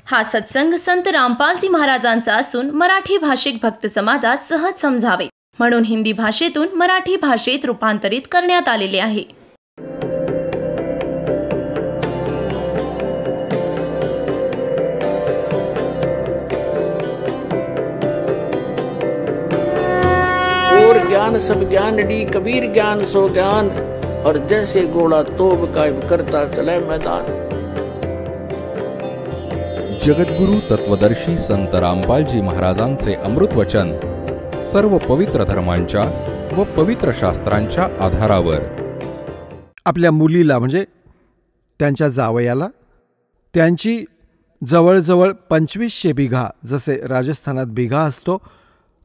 हा सत्संग संत रामपालजी महाराजांचा असून मराठी भाषिक भक्त समाजास सहज समजावे म्हणून हिंदी भाषेतून मराठी भाषेत रूपांतरित करण्यात आलेले आहे. और ज्ञान सब ज्ञान डी कबीर ज्ञान सो ज्ञान और जैसे घोड़ा तोब कायम करता चले मैदान. जगद्गुरु तत्वदर्शी संत रामपालजी महाराजांचे अमृत वचन सर्व पवित्र धर्मांच्या व पवित्र शास्त्रांच्या आधारावर. आपल्या मुलीला म्हणजे त्यांच्या जावयाला त्यांची जवळजवळ 2500 बिघा, जसे राजस्थानात बिघा असतो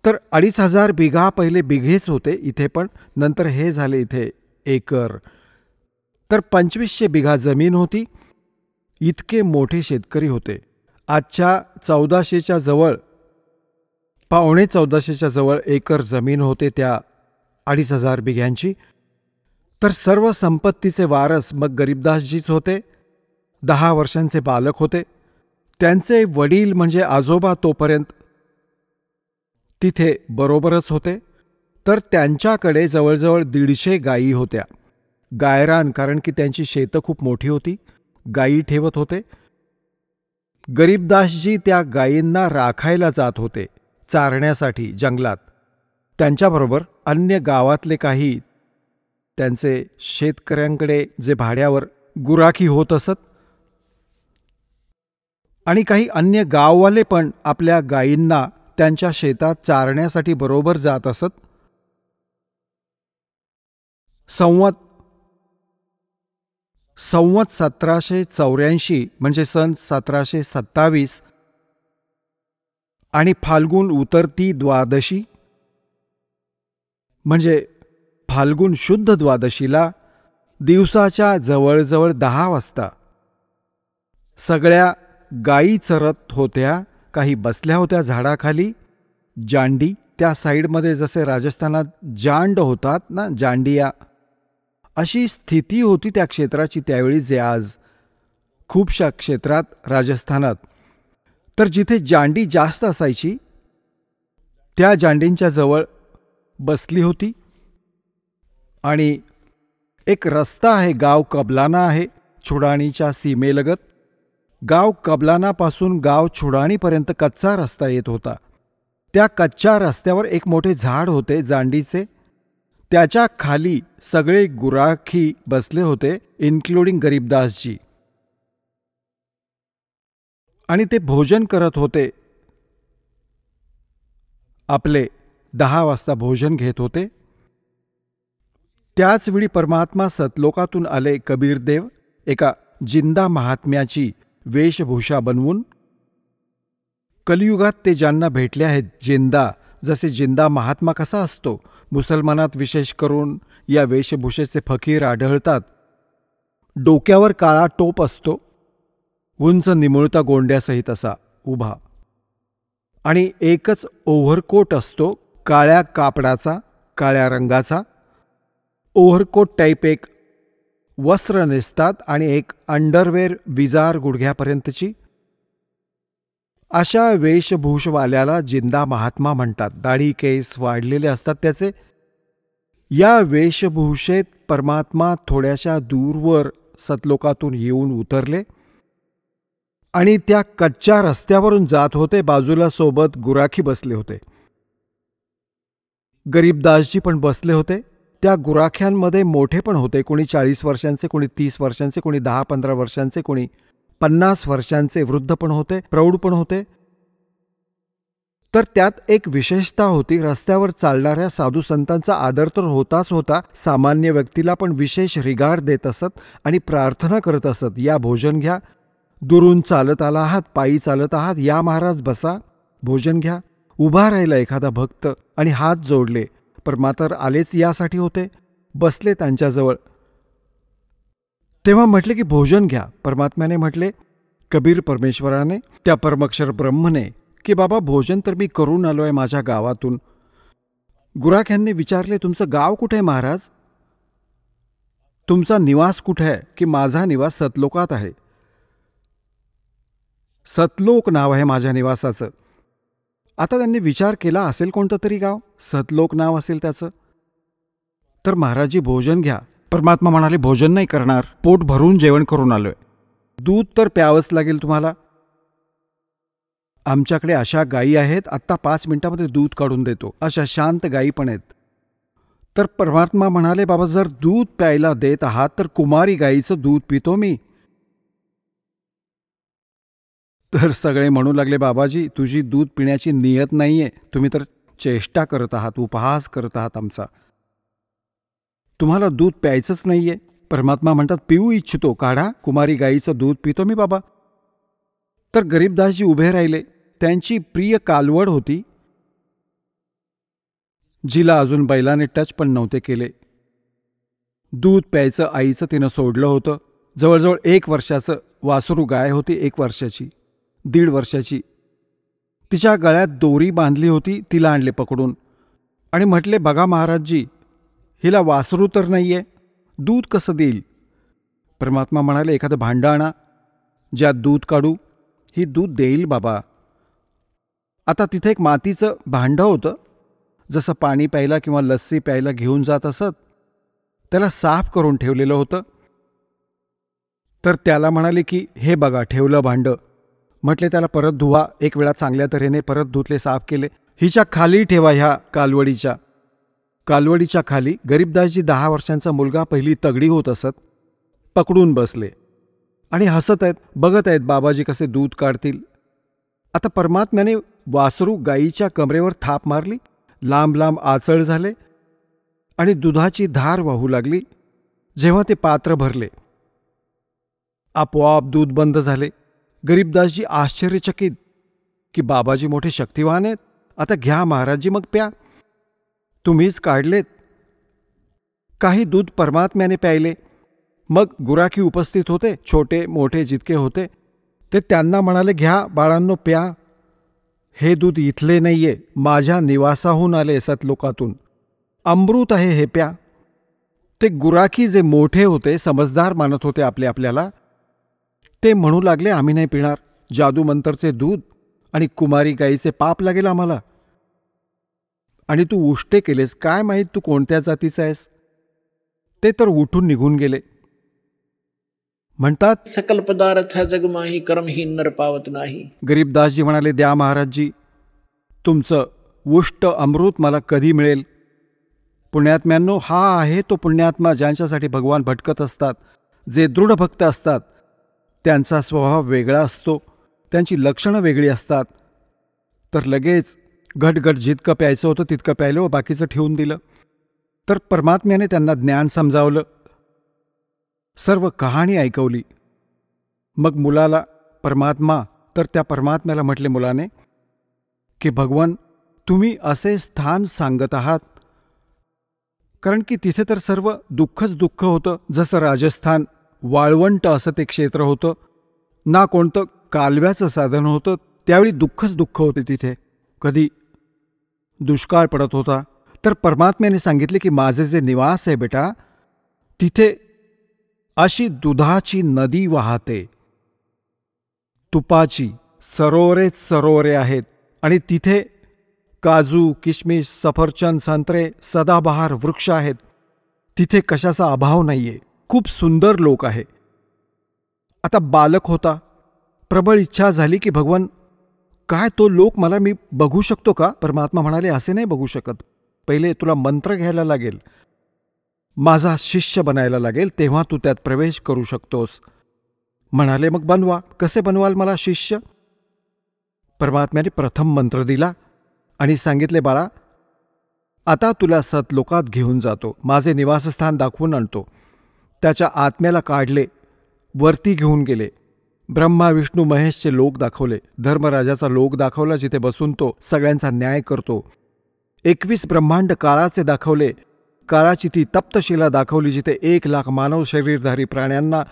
तर 2500 बिघा पहिले बिघेच होते इथे, पण नंतर हे झाले इथे एकर. तर 2500 बिघा जमीन होती. इतके मोठे शेतकरी होते. आजच्या 1400च्या जवळ, पावणे 1400च्या जवळ एकर जमीन होते त्या 2500 बिघ्यांची. तर सर्व संपत्तीचे वारस मग गरीबदासजीच होते. 10 वर्षांचे बालक होते. त्यांचे वडील म्हणजे आजोबा तोपर्यंत तिथे बरोबरच होते. तर त्यांच्याकडे जवळजवळ 150 गायी होत्या. गायरान, कारण की त्यांची शेतं खूप मोठी होती, गायी ठेवत होते. गरीबदासजी त्या गायींना राखायला जात होते चारण्यासाठी जंगलात. त्यांच्याबरोबर अन्य गावातले काही त्यांचे शेतकऱ्यांकडे जे भाड्यावर गुराखी होत असत आणि काही अन्य गाववाले पण आपल्या गायींना त्यांच्या शेतात चारण्यासाठी बरोबर जात असत. संवत 1784 म्हणजे सन 1727 आणि फाल्गुन उतरती द्वादशी म्हणजे फाल्गुन शुद्ध द्वादशीला दिवसाच्या जवळजवळ 10 वाजता सगळ्या गायी चरत होत्या. काही बसल्या होत्या झाडाखाली. जांडी त्या साईडमध्ये जसे राजस्थानात जांड होतात ना, जांडिया, अशी स्थिती होती त्या क्षेत्राची त्यावेळी, जे आज खूपशा क्षेत्रात राजस्थानात. तर जिथे जांडी जास्त असायची त्या जांडींच्या जवळ बसली होती. आणि एक रस्ता आहे, गाव कबलाना आहे, छुडाणीच्या सीमेलगत. गाव कबलानापासून गाव छुडाणीपर्यंत कच्चा रस्ता येत होता. त्या कच्च्या रस्त्यावर एक मोठे झाड होते जांडीचे. त्याच्या खाली सगळे गुराखी बसले होते, इन्क्लुडिंग गरीबदासजी. आणि ते भोजन करत होते. आपले 10 वाजता भोजन घेत होते. त्याचवेळी परमात्मा सतलोकातून आले कबीरदेव एका जिंदा महात्म्याची वेशभूषा बनवून. कलियुगात ते ज्यांना भेटले आहेत जिंदा, जसे जिंदा महात्मा कसा असतो, मुसलमानात विशेष करून या वेशभूषेचे फकीर आढळतात. डोक्यावर काळा टोप असतो, उंच निमुळता गोंड्यासहित असा उभा, आणि एकच ओव्हरकोट असतो काळ्या कापडाचा, काळ्या रंगाचा. ओव्हरकोट टाईप एक वस्त्र नेसतात आणि एक अंडरवेअर विजार गुडघ्यापर्यंतची. अशा वेशभूषवाल्याला जिंदा महात्मा म्हणतात. दाढी केस वाढलेले असतात त्याचे. या वेशभूषेत परमात्मा थोड्याशा दूरवर सतलोकातून येऊन उतरले आणि त्या कच्च्या रस्त्यावरून जात होते. बाजूला सोबत गुराखी बसले होते. गरीबदासजी पण बसले होते. त्या गुराख्यांमध्ये मोठे पण होते, कोणी 40 वर्षांचे, कोणी 30 वर्षांचे, कोणी 10-15 वर्षांचे, कोणी 50 वर्षांचे. वृद्ध पण होते, प्रौढ पण होते. तर त्यात एक विशेषता होती, रस्त्यावर चालणाऱ्या साधू संतांचा आदर तर होताच होता, सामान्य व्यक्तीला पण विशेष रिगार्ड देत असत आणि प्रार्थना करत असत. या भोजन घ्या, दुरून चालत आला आहात, पायी चालत आहात, या महाराज बसा, भोजन घ्या. उभा राहिला एखादा भक्त आणि हात जोडले. परमात्मा आलेच यासाठी होते, बसले त्यांच्याजवळ. तेव्हा म्हटले की भोजन घ्या. परमात्म्याने म्हटले, कबीर परमेश्वराने, त्या परमक्षर ब्रह्मने, की बाबा भोजन तर मी करून आलो आहे माझ्या गावातून. गुराख्यांनी विचारले, तुमचं गाव कुठे आहे महाराज? तुमचा निवास कुठे आहे? की माझा निवास सतलोकात आहे. सतलोक नाव आहे माझ्या निवासाचं. आता त्यांनी विचार केला, असेल कोणतं तरी गाव, सतलोक नाव असेल त्याचं. तर महाराजजी भोजन घ्या. परमात्मा म्हणाले, भोजन नाही करणार, पोट भरून जेवण करून आलोय. दूध तर प्यावंच लागेल तुम्हाला. आमच्याकडे अशा गायी आहेत, आत्ता 5 मिनिटामध्ये दूध काढून देतो, अशा शांत गायी पण आहेत. तर परमात्मा म्हणाले, बाबा जर दूध प्यायला देत आहात तर कुमारी गायीचं दूध पितो मी. तर सगळे म्हणू लागले, बाबाजी तुझी दूध पिण्याची नियत नाहीये, तुम्ही तर चेष्टा करत आहात, उपहास करत आहात आमचा. तुम्हाला दूध प्यायचंच नाहीये. परमात्मा म्हणतात, पिऊ इच्छितो, काढा, कुमारी गायीचं दूध पितो मी बाबा. तर गरीबदासजी उभे राहिले. त्यांची प्रिय कालवड होती, जिला अजून बैलाने टच पण नव्हते केले. दूध प्यायचं आईचं तिनं सोडलं होतं. जवळजवळ 1 वर्षाचं वासरू गाय होती, 1 वर्षाची, 1.5 वर्षाची. तिच्या गळ्यात दोरी बांधली होती, तिला आणले पकडून आणि म्हटले, बघा महाराजजी, हिला वासरू तर नाहीये, दूध कसं देईल? परमात्मा म्हणाले, एखादं भांडं आणा, ज्यात दूध काढू, ही दूध देईल बाबा. आता तिथे एक मातीचं भांडं होतं, जसं पाणी प्यायला किंवा लस्सी प्यायला घेऊन जात असत, त्याला साफ करून ठेवलेलं होतं. तर त्याला म्हणाले की हे बघा ठेवलं भांडं. म्हटले त्याला परत धुवा. 1 वेळा चांगल्या तऱ्हेने परत धुतले, साफ केले. हिच्या खाली ठेवा, ह्या कालवडीच्या खाली. गरीबदासजी 10 वर्षांचा मुलगा पहिली तगडी होत असत, पकडून बसले आणि हसत आहेत, बघत आहेत बाबाजी कसे दूध काढतील. आता परमात्म्याने वासरू गायीच्या कमरेवर थाप मारली, लांब लांब आचळ झाले आणि दुधाची धार वाहू लागली. जेव्हा ते पात्र भरले, आपोआप दूध बंद झाले. गरीबदासजी आश्चर्यचकित की बाबाजी मोठे शक्तिवान आहेत. आता घ्या महाराजजी, मग प्या, तुम्हीच काढलेत. काही दूध परमात्म्याने प्यायले. मग गुराखी उपस्थित होते, छोटे मोठे जितके होते, ते त्यांना म्हणाले, घ्या बाळांनो प्या, हे दूध इथले नाहीये, माझ्या निवासाहून आले, सतलोकातून, अमृत आहे, हे प्या. ते गुराखी जे मोठे होते, समजदार मानत होते आपल्याला, ते म्हणू लागले, आम्ही नाही पिणार, जादूमंतरचे दूध आणि कुमारी गाईचे पाप लागेल आम्हाला. आणि तू उष्टे केलेस, काय माहीत तू कोणत्या जातीचा आहेस. ते तर उठून निघून गेले. म्हणतात, सकल पदार्थ जगमाही कर्महीन नर पावत नाही. गरीबदासजी म्हणाले, द्या महाराजजी, तुमचं उष्ट अमृत मला कधी मिळेल. पुण्यात्म्यांनो, हा आहे तो पुण्यात्मा ज्यांच्यासाठी भगवान भटकत असतात. जे दृढ भक्त असतात त्यांचा स्वभाव वेगळा असतो, त्यांची लक्षणं वेगळी असतात. तर लगेच घटघट जितकं प्यायचं होतं तितकं प्यायलं व बाकीचं ठेवून दिलं. तर परमात्म्याने त्यांना ज्ञान समजावलं, सर्व कहाणी ऐकवली. मग मुलाला परमात्मा, तर त्या परमात्म्याला म्हटले मुलाने की भगवान, तुम्ही असे स्थान सांगत आहात, कारण की तिथे तर सर्व दुःखच दुःख होतं. जसं राजस्थान वाळवंट असं ते क्षेत्र होतं, ना कोणतं कालव्याचं साधन होतं, त्यावेळी दुःखच दुःख होते तिथे. कधी दुष्काळ पडत होता. तर परमात्म्याने सांगितले की माझे जे निवास आहे बेटा, तिथे अशी दुधाची नदी वाहते, तुपाची सरोवरेच सरोवरे आहेत, आणि तिथे काजू, किशमिश, सफरचंद, संत्रे, सदाबहार वृक्ष आहेत. तिथे कशाचा अभाव नाहीये. खूप सुंदर लोक आहे. आता बालक होता, प्रबळ इच्छा झाली की भगवान, काय तो लोक मी बघू शकतो का? परमात्मा म्हणाले, असे नाही बघू शकत, पहिले तुला मंत्र घ्यायला लागेल, माझा शिष्य बनायला लागेल, तेव्हा तू त्यात प्रवेश करू शकतोस. म्हणाले, मग बनवा. कसे बनवाल मला शिष्य? परमात्म्याने प्रथम मंत्र दिला आणि सांगितले, बाळा, आता तुला सतलोकात घेऊन जातो, माझे निवासस्थान दाखवून आणतो. त्याच्या आत्म्याला काढले, वरती घेऊन गेले. ब्रह्मा विष्णू महेशचे लोक दाखवले. धर्मराजाचा लोक दाखवला, जिथे बसून तो सगळ्यांचा न्याय करतो. 21 ब्रह्मांड काळाचे दाखवले. काळाची ती तप्तशिला दाखवली, जिथे 1,00,000 मानव शरीरधारी प्राण्यांना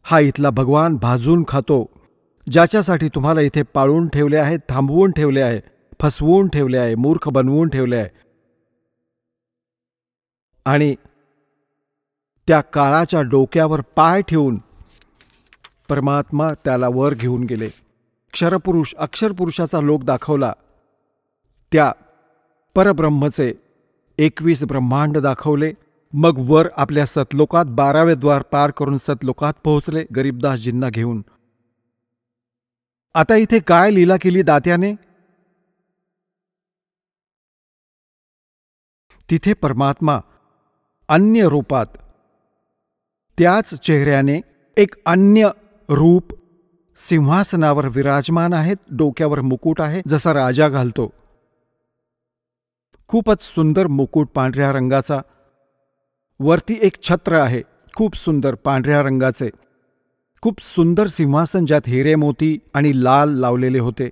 हा इथला भगवान भाजून खातो, ज्याच्यासाठी तुम्हाला इथे पाळून ठेवले आहे, थांबवून ठेवले आहे, फसवून ठेवले आहे, मूर्ख बनवून ठेवले आहे. आणि त्या काळाच्या डोक्यावर पाय ठेवून परमात्मा त्याला वर घेऊन गेले. क्षरपुरुष अक्षरपुरुषाचा लोक दाखवला, त्या परब्रह्मचे 21 ब्रह्मांड दाखवले. मग वर आपल्या सतलोकात 12वे द्वार पार करून सतलोकात पोहोचले गरीबदासजींना घेऊन. आता इथे काय लीला केली दात्याने? तिथे परमात्मा अन्य रूपात, त्याच चेहऱ्याने एक अन्य रूप सिंहासनावर विराजमान आहेत. डोक्यावर मुकुट आहे, जसा राजा घालतो. खूपच सुंदर मुकुट पांढऱ्या रंगाचा. वरती एक छत्र आहे, खूप सुंदर पांढऱ्या रंगाचे. खूप सुंदर सिंहासन, ज्यात हिरे मोती आणि लाल लावलेले होते.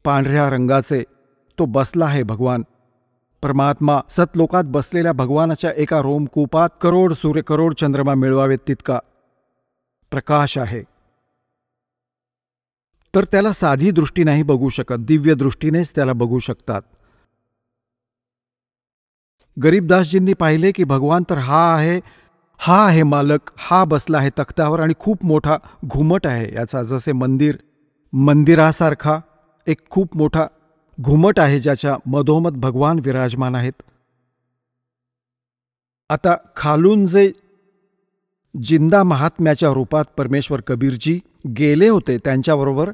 पांढऱ्या रंगाचे तो बसला आहे भगवान. परमात्मा सतलोकात बसलेल्या भगवानाच्या एका रोमकूपात करोड सूर्य करोड चंद्रमा मिळवावेत तितका प्रकाश आहे. तर त्याला साधी दृष्टी नाही बघू शकत, दिव्य दृष्टीनेच त्याला बघू शकतात. गरीबदासजींनी पाहिले की भगवान तर हा आहे मालक, हा बसला आहे तख्तावर आणि खूप मोठा घुमट आहे याचा, जसे मंदिरासारखा एक खूप मोठा घुमट आहे ज्याच्या मधोमध भगवान विराजमान आहेत. आता खालून जे जिंदा महात्म्याच्या रूपात परमेश्वर कबीरजी गेले होते त्यांच्याबरोबर,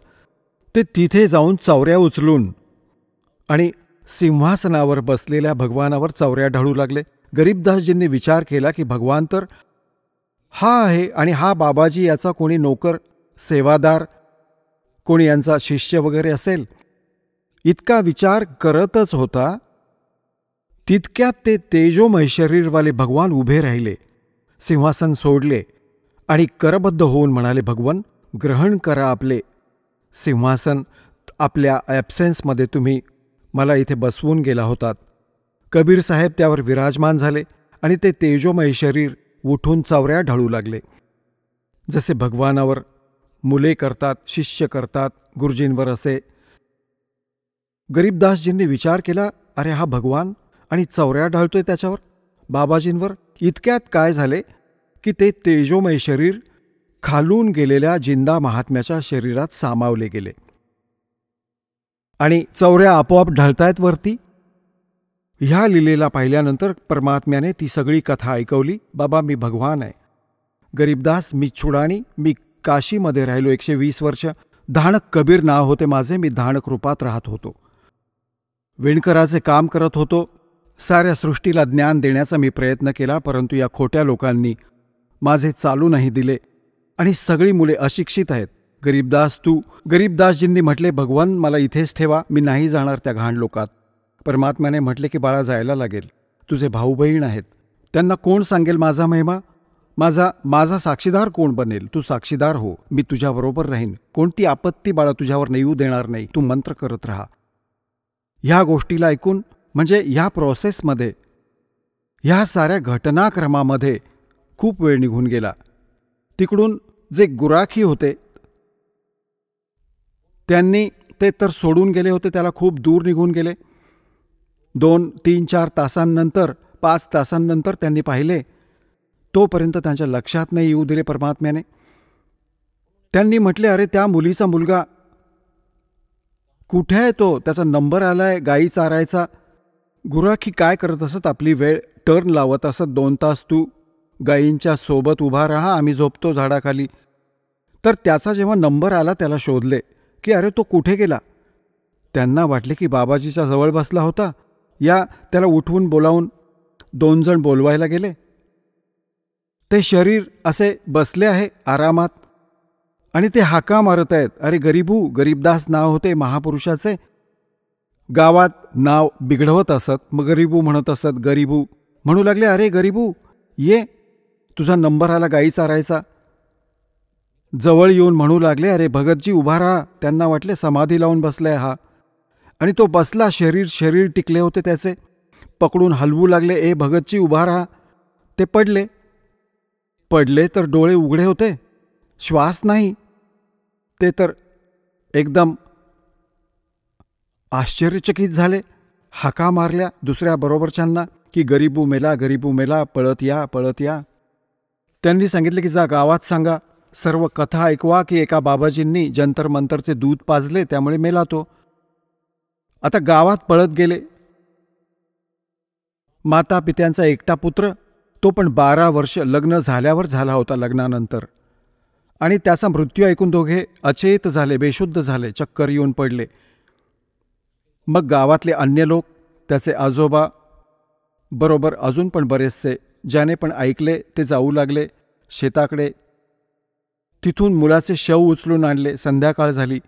ते तिथे जाऊन चौऱ्या उचलून आणि सिंहासनावर बसलेल्या भगवानावर चौऱ्या ढळू लागले. गरीबदासजींनी विचार केला की भगवान तर हा आहे आणि हा बाबाजी याचा कोणी नोकर, सेवादार, कोणी यांचा शिष्य वगैरे असेल. इतका विचार करतच होता, तितक्यात ते तेजोमय शरीरवाले भगवान उभे राहिले, सिंहासन सोडले आणि करबद्ध होऊन म्हणाले, भगवान ग्रहण करा आपले सिंहासन. आपल्या ॲब्सेन्समध्ये तुम्ही मला इथे बसवून गेला होतात. कबीर साहेब त्यावर विराजमान झाले आणि ते तेजोमय शरीर उठून चौऱ्या ढळू लागले. जसे भगवानावर मुले करतात, शिष्य करतात, गुरुजींवर असे. गरीबदासजींनी विचार केला, अरे हा भगवान आणि चौऱ्या ढळतोय त्याच्यावर, बाबाजींवर. इतक्यात काय झाले की ते तेजोमय शरीर खालून गेलेल्या जिंदा महात्म्याच्या शरीरात सामावले गेले आणि चौऱ्या आपोआप ढळतायत वरती. ह्या लीलेला पाहिल्यानंतर परमात्म्याने ती सगळी कथा ऐकवली. बाबा मी भगवान आहे. गरीबदास मी छुडाणी, मी काशीमध्ये राहिलो 120 वर्ष. धाणक कबीर नाव होते माझे. मी धाणक रूपात राहत होतो, विणकराचे काम करत होतो. साऱ्या सृष्टीला ज्ञान देण्याचा मी प्रयत्न केला, परंतु या खोट्या लोकांनी माझे चालू नाही दिले आणि सगळी मुले अशिक्षित आहेत. गरीबदासजींनी म्हटले, भगवान मला इथेच ठेवा, मी नाही जाणार त्या घाण लोकात. परमात्म्याने म्हटले की बाळा जायला लागेल, तुझे भाऊ बहीण आहेत, त्यांना कोण सांगेल माझा महिमा? माझा साक्षीदार कोण बनेल? तू साक्षीदार हो, मी तुझ्याबरोबर राहीन. कोणती आपत्ती बाळा तुझ्यावर येऊ देणार नाही, तू मंत्र करत राहा. ह्या गोष्टीला ऐकून, म्हणजे ह्या प्रोसेसमध्ये, ह्या साऱ्या घटनाक्रमामध्ये खूप वेळ निघून गेला. तिकडून जे गुराखी होते त्यांनी ते तर सोडून गेले होते, त्याला खूप दूर निघून गेले. 2, 3, 4 तासांनंतर, 5 तासांनंतर त्यांनी पाहिले. तोपर्यंत त्यांच्या लक्षात नाही येऊ दिले परमात्म्याने. त्यांनी म्हटले, अरे त्या मुलीचा मुलगा कुठे आहे? तो त्याचा नंबर आलाय गाई चारायचा. गुराखी काय करत असत? आपली वेळ टर्न लावत असत. 2 तास तू गायींच्या सोबत उभा राहा, आम्ही झोपतो झाडाखाली. तर त्याचा जेव्हा नंबर आला त्याला शोधले की अरे तो कुठे गेला. त्यांना वाटले की बाबाजीच्या जवळ बसला होता. त्याला उठवून बोलावून 2 जण बोलवायला गेले. ते शरीर असे बसले आहे आरामात आणि ते हाका मारत आहेत, अरे गरीबू. गरीबदास नाव होते महापुरुषाचे. गावात नाव बिघडवत असत, मग गरीबू म्हणत असत. गरीबू म्हणू लागले, अरे गरीबू ये, तुझा नंबर आला गाई चारायचा. जवळ येऊन म्हणू लागले, अरे भगतजी उभा राहा. त्यांना वाटले समाधी लावून बसलाय हा. आणि तो बसला, शरीर टिकले होते त्याचे. पकडून हलवू लागले, ए भगतजी उभा राहा. ते पडले तर डोळे उघडे होते, श्वास नाही. ते तर एकदम आश्चर्यचकित झाले. हाका मारल्या दुसऱ्या बरोबरच्यांना की गरीबू मेला, गरीबू मेला, पळत या. त्यांनी सांगितले की जा गावात सांगा, सर्व कथा ऐकवा की एका बाबाजींनी जंतर मंतरचे दूध पाजले त्यामुळे मेला तो. आता गावात पळत गेले. माता पित्यांचा एकटा पुत्र, तो पण 12 वर्ष लग्न झाल्यावर झाला होता लग्नानंतर. आणि त्याचा मृत्यू ऐकून दोघे अचेत झाले, बेशुद्ध झाले, चक्कर येऊन पडले. मग गावातले अन्य लोक, त्याचे आजोबा बरोबर अजून पण बरेचसे, ज्याने पण ऐकले ते जाऊ लागले शेताकडे. तिथून मुलाचे शव उचलून आणले. संध्याकाळ झाली.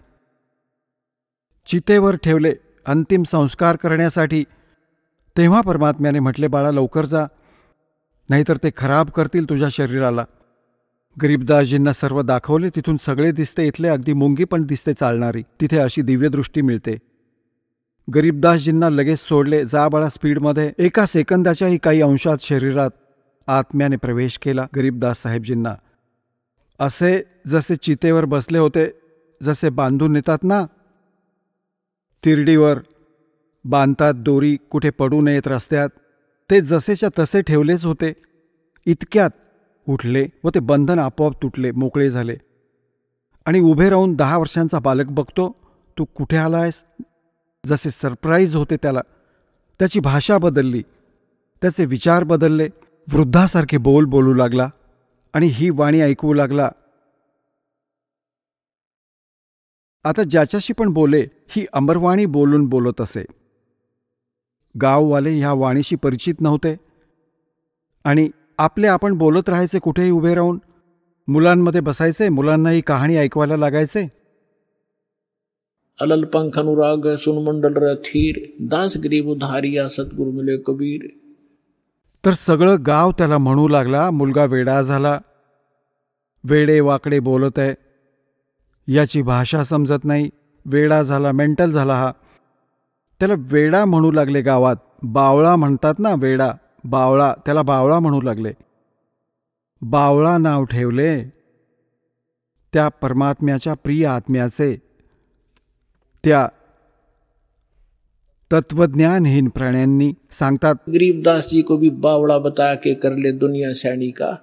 चितेवर ठेवले अंतिम संस्कार करण्यासाठी. तेव्हा परमात्म्याने म्हटले, बाळा लवकर जा, नाहीतर ते खराब करतील तुझ्या शरीराला. गरीबदासजींना सर्व दाखवले. तिथून सगळे दिसते इथले, अगदी मुंगी पण दिसते चालणारी. तिथे अशी दिव्यदृष्टी मिळते. गरीबदासजींना लगेच सोडले. जा बाळा स्पीडमध्ये. एका सेकंदाच्याही काही अंशात शरीरात आत्म्याने प्रवेश केला गरीबदास साहेबजींना. असे जसे चितेवर बसले होते, जसे बांधून नेतात ना, तिरडीवर बांधतात दोरी, कुठे पडू नयेत रस्त्यात, ते जसेच्या तसे ठेवलेच होते. इतक्यात उठले व ते बंधन आपोआप तुटले, मोकळे झाले. आणि उभे राहून 10 वर्षांचा बालक बघतो, तू कुठे आलायस, जसे सरप्राईज होते त्याला. त्याची भाषा बदलली, त्याचे विचार बदलले. वृद्धासारखे बोलू लागला आणि ही वाणी ऐकू लागला. आता ज्याच्याशी पण बोले ही अमरवाणी बोलून बोलत असे. गाववाले ह्या वाणीशी परिचित नव्हते आणि आपले आपण बोलत राहायचे कुठेही उभे राहून. मुलांमध्ये बसायचे, मुलांना ही कहाणी ऐकवायला लागायचे. अलल पंख अनुराग सुन मंडल रथीर, दास गरीब उधारिया सद्गुरु मिले कबीर. तर सगळं गाव त्याला म्हणू लागला, मुलगा वेडा झाला, वेडे वाकडे बोलत आहे, याची भाषा समजत नाही, वेडा झाला, मेंटल झाला हा. त्याला वेडा म्हणू लागले गावात. बावळा म्हणतात ना, वेडा, बावळा, त्याला बावळा म्हणू लागले. बावळा नाव ठेवले त्या परमात्म्याच्या प्रिय आत्म्याचे, त्या तत्वज्ञानहीन प्राण्यांनी. सांगतात, गरीबदास जी को भी बावड़ा बता के कर ले दुनिया सैनी का.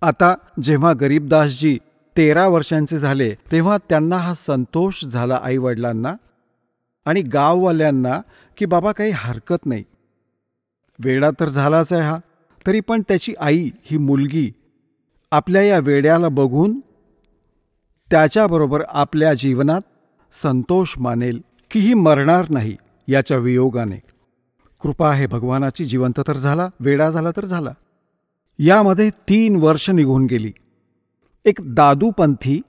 आता जेव्हा गरीबदासजी 13 वर्षांचे झाले तेव्हा त्यांना हा संतोष झाला आईवडिलांना आणि गाववाल्यांना की बाबा काही हरकत नाही, वेडा तर झालाच आहे हा, तरी पण त्याची आई, ही मुलगी आपल्या या वेड्याला बघून त्याच्याबरोबर आपल्या जीवनात संतोष मानेल की ही मरणार नाही याच्या वियोगाने. कृपा आहे भगवानाची. जिवंत तर झाला, वेडा झाला तर झाला. यामध्ये 3 वर्ष निघून गेली. एक दादूपंथी,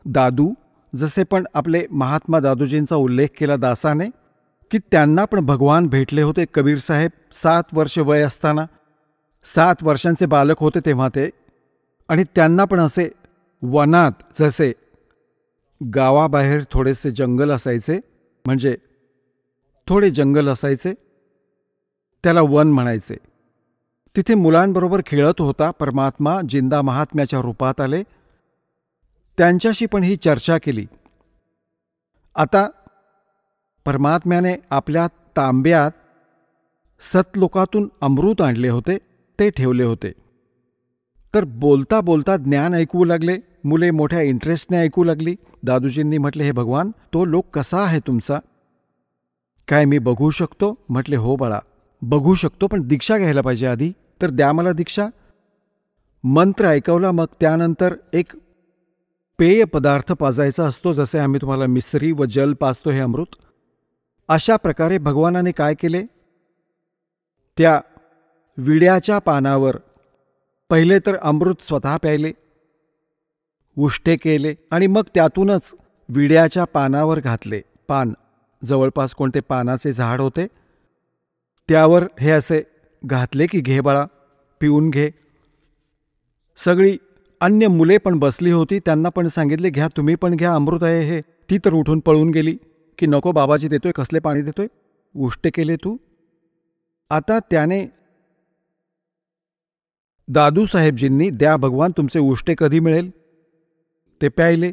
दादू जसे पण आपले महात्मा दादूजींचा उल्लेख केला दासाने की त्यांना पण भगवान भेटले होते. कबीर साहेब 7 वर्ष वय असताना, 7 वर्षांचे बालक होते तेव्हा ते. आणि त्यांना पण असे वनात, जसे गावाबाहेर थोडेसे जंगल असायचे, म्हणजे थोडे जंगल असायचे, त्याला वन म्हणायचे. तिथे मुलांबरोबर खेळत होता परमात्मा. जिंदा महात्म्याच्या रूपात आले. त्यांच्याशी पण ही चर्चा केली. आता परमात्म्याने आपल्या तांब्यात सतलोकातून अमृत आणले होते, ते ठेवले होते. तर बोलता बोलता ज्ञान ऐकू लागले. मुले मोठ्या इंटरेस्टने ऐकू लागली. दादूजींनी म्हटले, हे भगवान, तो लोक कसा आहे तुमचा, काय मी बघू शकतो? म्हटले, हो बाळा बघू शकतो, पण दीक्षा घ्यायला पाहिजे आधी. तर द्या मला दीक्षा. मंत्र ऐकवला. मग त्यानंतर एक पेय पदार्थ पाजायचा असतो, जसे आम्ही तुम्हाला मिसरी व जल पाजतो हे अमृत. अशा प्रकारे भगवानाने काय केले, त्या विड्याच्या पानावर पहिले तर अमृत स्वतः प्यायले, उष्टे केले आणि मग त्यातूनच विड्याच्या पानावर घातले. पान, जवळपास कोणते पानाचे झाड होते त्यावर हे असे घातले की घे बाळा, पिऊन घे. सगळी अन्य मुले पण बसली होती, त्यांना पण सांगितले, घ्या तुम्ही पण घ्या, अमृत आहे हे. ती तर उठून पळून गेली की नको बाबाजी देतोय, कसले पाणी देतोय, उष्टे केले तू. आता त्याने दादू साहेबजींनी, द्या भगवान तुमचे उष्टे कधी मिळेल, ते प्यायले.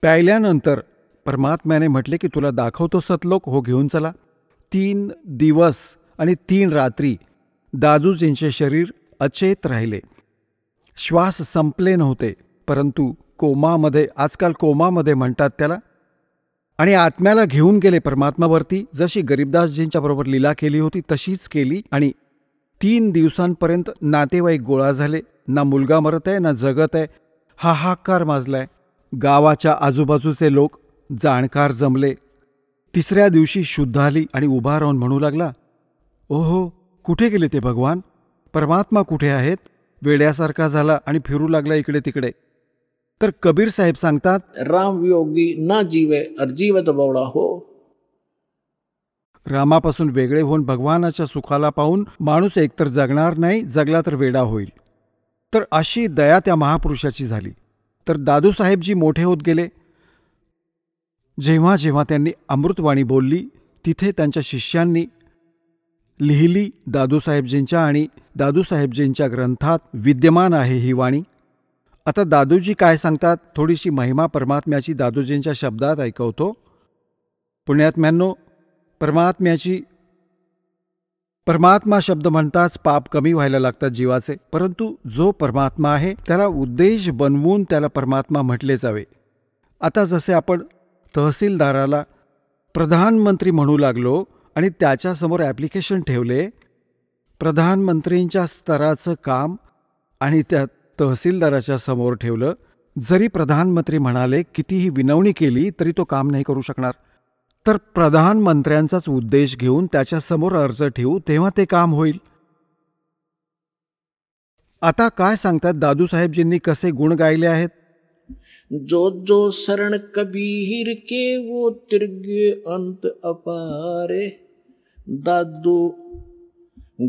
प्यायल्यानंतर परमात्म्याने म्हटले की तुला दाखवतो सतलोक, हो घेऊन चला. 3 दिवस आणि 3 रात्री दादूजींचे शरीर अचेत राहिले. श्वास संपले नव्हते, परंतु कोमामध्ये, आजकाल कोमामध्ये म्हणतात त्याला, आणि आत्म्याला घेऊन गेले परमात्मावरती. जशी गरीबदासजींच्या बरोबर लीला केली होती तशीच केली. आणि 3 दिवसांपर्यंत नातेवाईक गोळा झाले. ना मुलगा मरत आहे ना जगत आहे, हाहाकार माजलाय. गावाच्या आजूबाजूचे लोक जाणकार जमले. 3ऱ्या दिवशी शुद्ध आली आणि उभा राहून म्हणू लागला, ओहो, कुठे गेले ते भगवान? परमात्मा कुठे आहेत? वेड्यासारखा झाला आणि फिरू लागला इकडे तिकडे. तर कबीर साहेब सांगतात, राम योगी ना जीवे और जीवत बौड़ा हो. रामापासून वेगळे होऊन भगवानाच्या सुखाला पाहून माणूस एकतर जगणार नाही, जगला तर वेडा होईल. तर अशी दया त्या महापुरुषाची झाली. तर दादूसाहेबजी मोठे होत गेले. जेव्हा जेव्हा त्यांनी अमृतवाणी बोलली, तिथे त्यांच्या शिष्यांनी लिहिली. दादूसाहेबजींच्या आणि दादूसाहेबजींच्या ग्रंथात विद्यमान आहे ही वाणी. आता दादूजी काय सांगतात, थोडीशी महिमा परमात्म्याची दादूजींच्या शब्दात ऐकवतो. पुण्यात्म्यांनो, परमात्मा शब्द म्हणताच पाप कमी व्हायला लागतात जीवाचे. परंतु जो परमात्मा आहे त्याला उद्देश बनवून त्याला परमात्मा म्हटले जावे. आता जसे आपण तहसीलदाराला प्रधानमंत्री म्हणू लागलो आणि त्याच्यासमोर ॲप्लिकेशन ठेवले, प्रधानमंत्रींच्या स्तराचं काम आणि त्या तहसीलदाराच्या समोर ठेवलं, जरी प्रधानमंत्री म्हणाले, कितीही विनवणी केली तरी तो काम नाही करू शकणार. तर प्रधानमंत्र्यांचाच उद्देश घेऊन त्याच्यासमोर अर्ज ठेवू, तेव्हा ते काम होईल. आता काय सांगतात दादूसाहेबजींनी कसे गुण गायले आहेत. जो जो शरण कबीर के वो तिर्गे अंत अपारे. दादू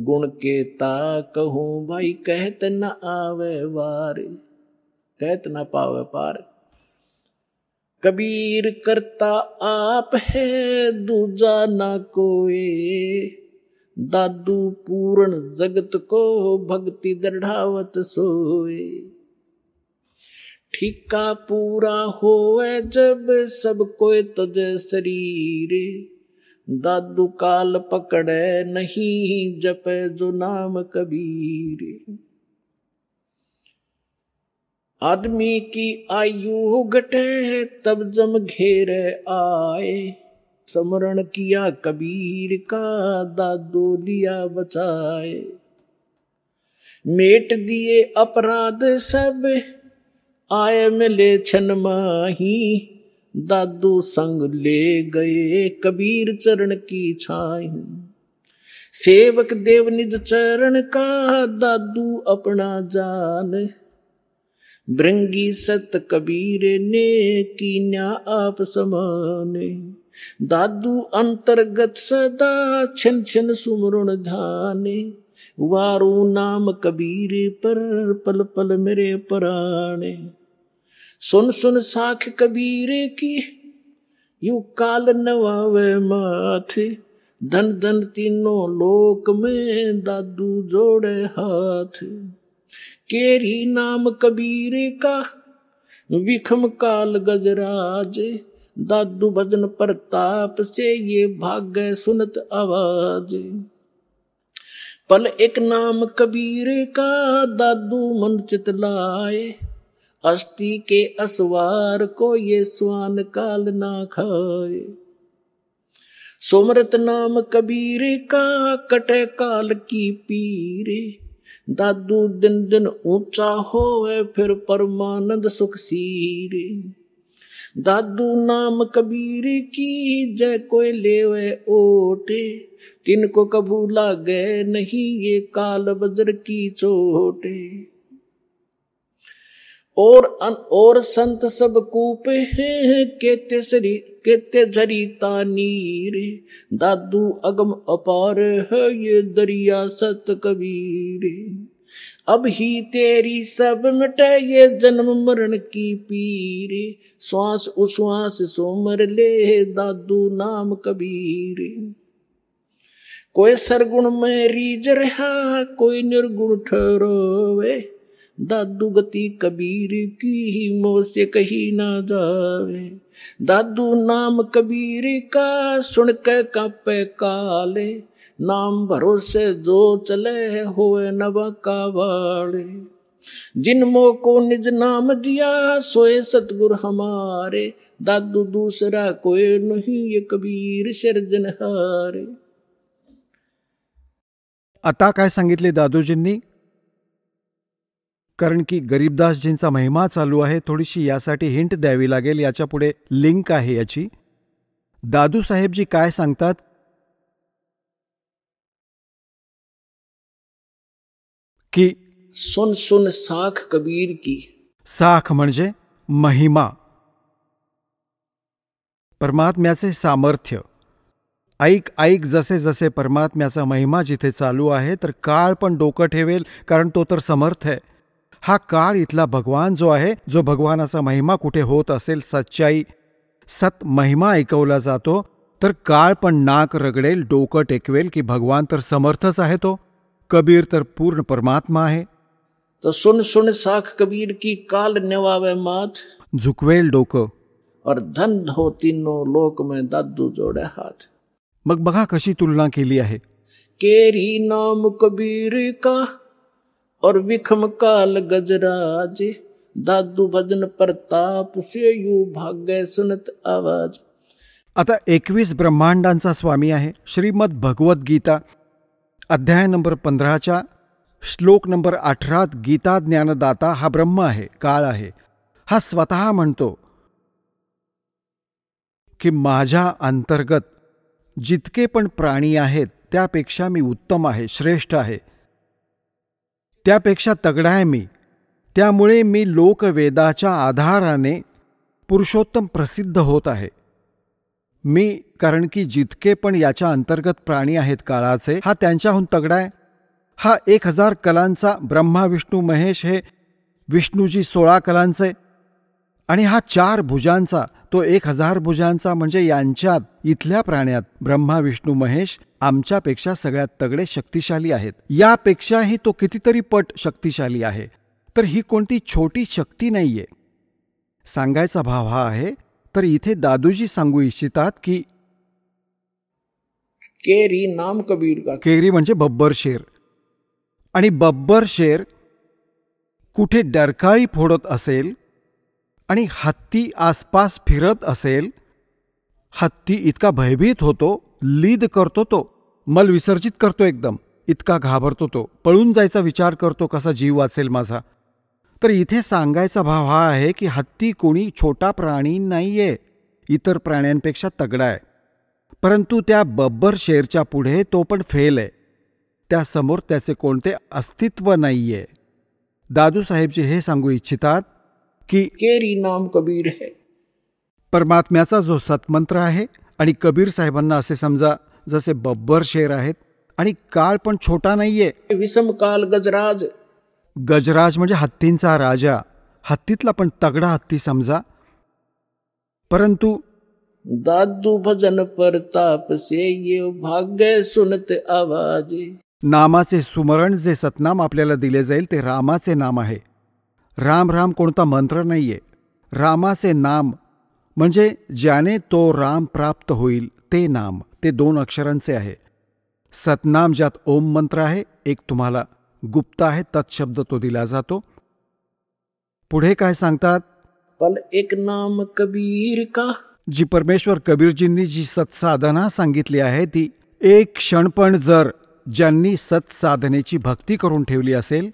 गुण के ता कहूँ भाई कहत न आवे वार. कहत न पावे पार. कबीर करता आप है दूजा ना कोई. दादू पूर्ण जगत को भक्ति दृढ़ावत सोए. ठिका पूरा होए जब सब कोई तजे शरीर. दादू काल पकड़े नहीं जपे जो नाम कबीर. आदमी की आयु घटे तब जम घेरे आए. स्मरण किया कबीर का दादू लिया बचाए. मेट दिए अपराध सब आए मिले छन माही. दादू संग ले गए कबीर चरण की छाई. सेवक देव निज चरण का दादू अपना जान. भृंगी सत कबीर ने कीन्या आप समाने. दादू अंतर्गत सदा छिन छिन सुमरण ध्याने. वारू नाम कबीर पर पल पल मेरे पराणे. सुन सुन साख कबीर की यू काल नवावे माथे. धन धन तीनों लोक में दादू जोड़े हाथ. केरी नाम कबीर का विखम काल गजराज. दादू भजन प्रताप से ये भाग्य सुनत आवाज. पल एक नाम कबीर का दादू मन चित लाए. अस्थि के असवार को ये स्वान काल ना खाए. सुमरत नाम कबीर का कटे काल की पीरे. दादू दिन दिन ऊंचा होए फिर परमानंद सुख सीरे. दादू नाम कबीर की जय कोई लेवे ओटे. तिनको कबू लागे नहीं ये काल बजर की चोटे. और संत सब कूपे हैं केते झरीता नीर. दादू अगम अपार है ये दरिया सत कबीर. अब ही तेरी सब मिटे ये जन्म मरण की पीर. श्वास उश्वास सोमर ले दादू नाम कबीर. कोई सरगुण में रीझ रहा कोई निर्गुण ठहरोवे. दादू गति कबीर की मोह से कही ना जावे. दादू नाम कबीर का सुन के कांपे काले. नाम भरोसे जो चले होए नवा का वाले. जिनमो को निज नाम दिया सोए सतगुर हमारे, दादू दूसरा कोई नहीं ये कबीर सिरजनहारे। आता काय सांगितले दादूजींनी? कारण की गरीबदासजींचा महिमा चालू आहे, थोडीशी यासाठी हिंट द्यावी लागेल. याच्या पुढे लिंक आहे याची. दादू साहेबजी काय सांगतात की सुन सुन साख कबीर की. साख म्हणजे महिमा, परमात्म्याचे सामर्थ्य. ऐक ऐक जसे जसे परमात्म्याचा महिमा जिथे चालू आहे, तर काळ पण डोकं ठेवेल, कारण तो तर समर्थ आहे. हा काळ इथला भगवान जो आहे, जो भगवानाचा महिमा कुठे होत असेल, सच्चाई सत महिमा ऐकवला जातो, तर काळ पण नाक रगडेल, डोकं टेकवेल की भगवान तर समर्थच आहे. तो कबीर तर पूर्ण परमात्मा आहे. तो सुन सुन साख कबीर की, काल नेवावे माथ, झुकवेल डोकं, और धन हो तीनों लोक में दादू जोड़े हाथ. मग बघा कशी तुलना केली आहे. केरी नाम कबीर का और विखम काल गजराज, दादू भजन प्रताप से यू भाग्य सुनत आवाज. आता 21 ब्रह्मांडांचा स्वामी आहे. श्रीमद भगवत गीता अध्याय नंबर 15च्या श्लोक नंबर 18 गीता ज्ञानदाता हा ब्रह्म आहे, काळ आहे. हा स्वतः म्हणतो की माझ्या अंतर्गत जितके पण प्राणी आहेत त्यापेक्षा मी उत्तम आहे, श्रेष्ठ आहे, त्यापेक्षा तगडा आहे मी. त्यामुळे मी लोकवेदाच्या आधाराने पुरुषोत्तम प्रसिद्ध होत आहे. मी कारण की जितके पण याच्या अंतर्गत प्राणी आहेत काळाचे, हा त्यांच्याहून तगडा आहे. हा 1000 कलांचा ब्रह्मा विष्णू महेश, हे विष्णूजी 16 कलांचे, आणि हा 4 भुजांचा, तो 1000 भुजांचा. म्हणजे यांच्यात इथल्या प्राण्यात ब्रह्मा विष्णू महेश आमच्यापेक्षा सगळ्यात तगडे शक्तिशाली आहेत. यापेक्षाही तो कितीतरी पट शक्तिशाली आहे. तर ही कोणती छोटी शक्ती नाहीये. सांगायचा भाव हा आहे. तर इथे दादूजी सांगू इच्छितात की केरी नाम कबीर का. केरी म्हणजे बब्बर शेर. आणि बब्बर शेर कुठे डरकाळी फोडत असेल आणि हत्ती आसपास फिरत असेल, हत्ती इतका भयभीत होतो, लीद करतो, तो मल विसर्जित करतो, एकदम इतका घाबरतो, तो पळून जायचा विचार करतो, कसा जीव वाचेल माझा. तर इथे सांगायचा भाव हा आहे की हत्ती कोणी छोटा प्राणी नाहीये, इतर प्राण्यांपेक्षा तगडा आहे. परंतु त्या बब्बर शेरच्या पुढे तो पण फेल आहे. त्यासमोर त्याचे कोणते अस्तित्व नाहीये. दादू साहेबजी हे सांगू इच्छितात की केरी नाम कबीर है. परमात्म्याचा जो सत्मंत्र आहे, आणि कबीर साहेबांना असे समजा जसे बब्बर शेर आहेत, आणि काळ पण छोटा नाहीये. विषम काल गजराज. गजराज म्हणजे हत्तींचा राजा, हत्तीतला पण तगडा हत्ती समजा. परंतु दादू भजन प्रताप से ये भाग्य सुनत आवाज. नामाचे सुमरण, जे सतनाम आपल्याला दिले जाईल ते रामाचे नाम आहे. राम राम कोणता मंत्र नाहीये. रामाचे नाम म्हणजे ज्याने तो राम प्राप्त होईल ते नाम, ते 2 अक्षरांचे आहे. सतनाम ज्यात ओम मंत्र आहे, एक तुम्हाला गुप्त आहे, तत्शब्द तो दिला जातो. पुढे काय सांगतात? पल एक नाम कबीर का. जी परमेश्वर कबीरजींनी जी सत्साधना सांगितली आहे, ती एक क्षण पण जर ज्यांनी सत्साधनेची भक्ती करून ठेवली असेल,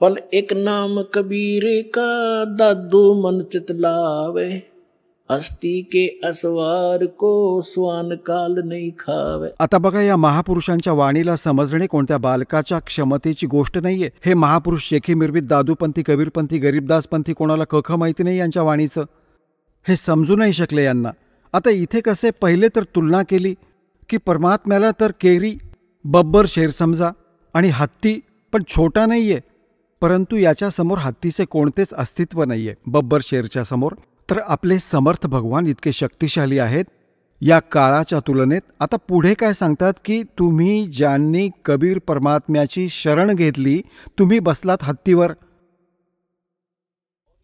पल एक नाम कबीर का दादू मन चितलावे, अस्थि के असवार को स्वान काल नहीं खावे. आता बघा, या महापुरुषांच्या वाणीला समजणे कोणत्या बालकाच्या क्षमतेची गोष्ट नाहीये. हे महापुरुष शेखी मिरवीत, दादूपंथी, कबीरपंथी, गरीबदासपंथी, कोणाला कख माहिती नाही यांच्या वाणीचं, हे समजू नाही शकले यांना. आता इथे कसे पहिले तर तुलना केली की परमात्म्याला तर केरी बब्बर शेर समजा, आणि हत्ती पण छोटा नाहीये, परंतु याच्या समोर हत्तीचे कोणतेच अस्तित्व नाहीये बब्बर शेरच्या समोर. तर आपले समर्थ भगवान इतके शक्तिशाली आहेत या काळाच्या तुलनेत. आता पुढे काय सांगतात की तुम्ही ज्यांनी कबीर परमात्म्याची शरण घेतली, तुम्ही बसलात हत्तीवर.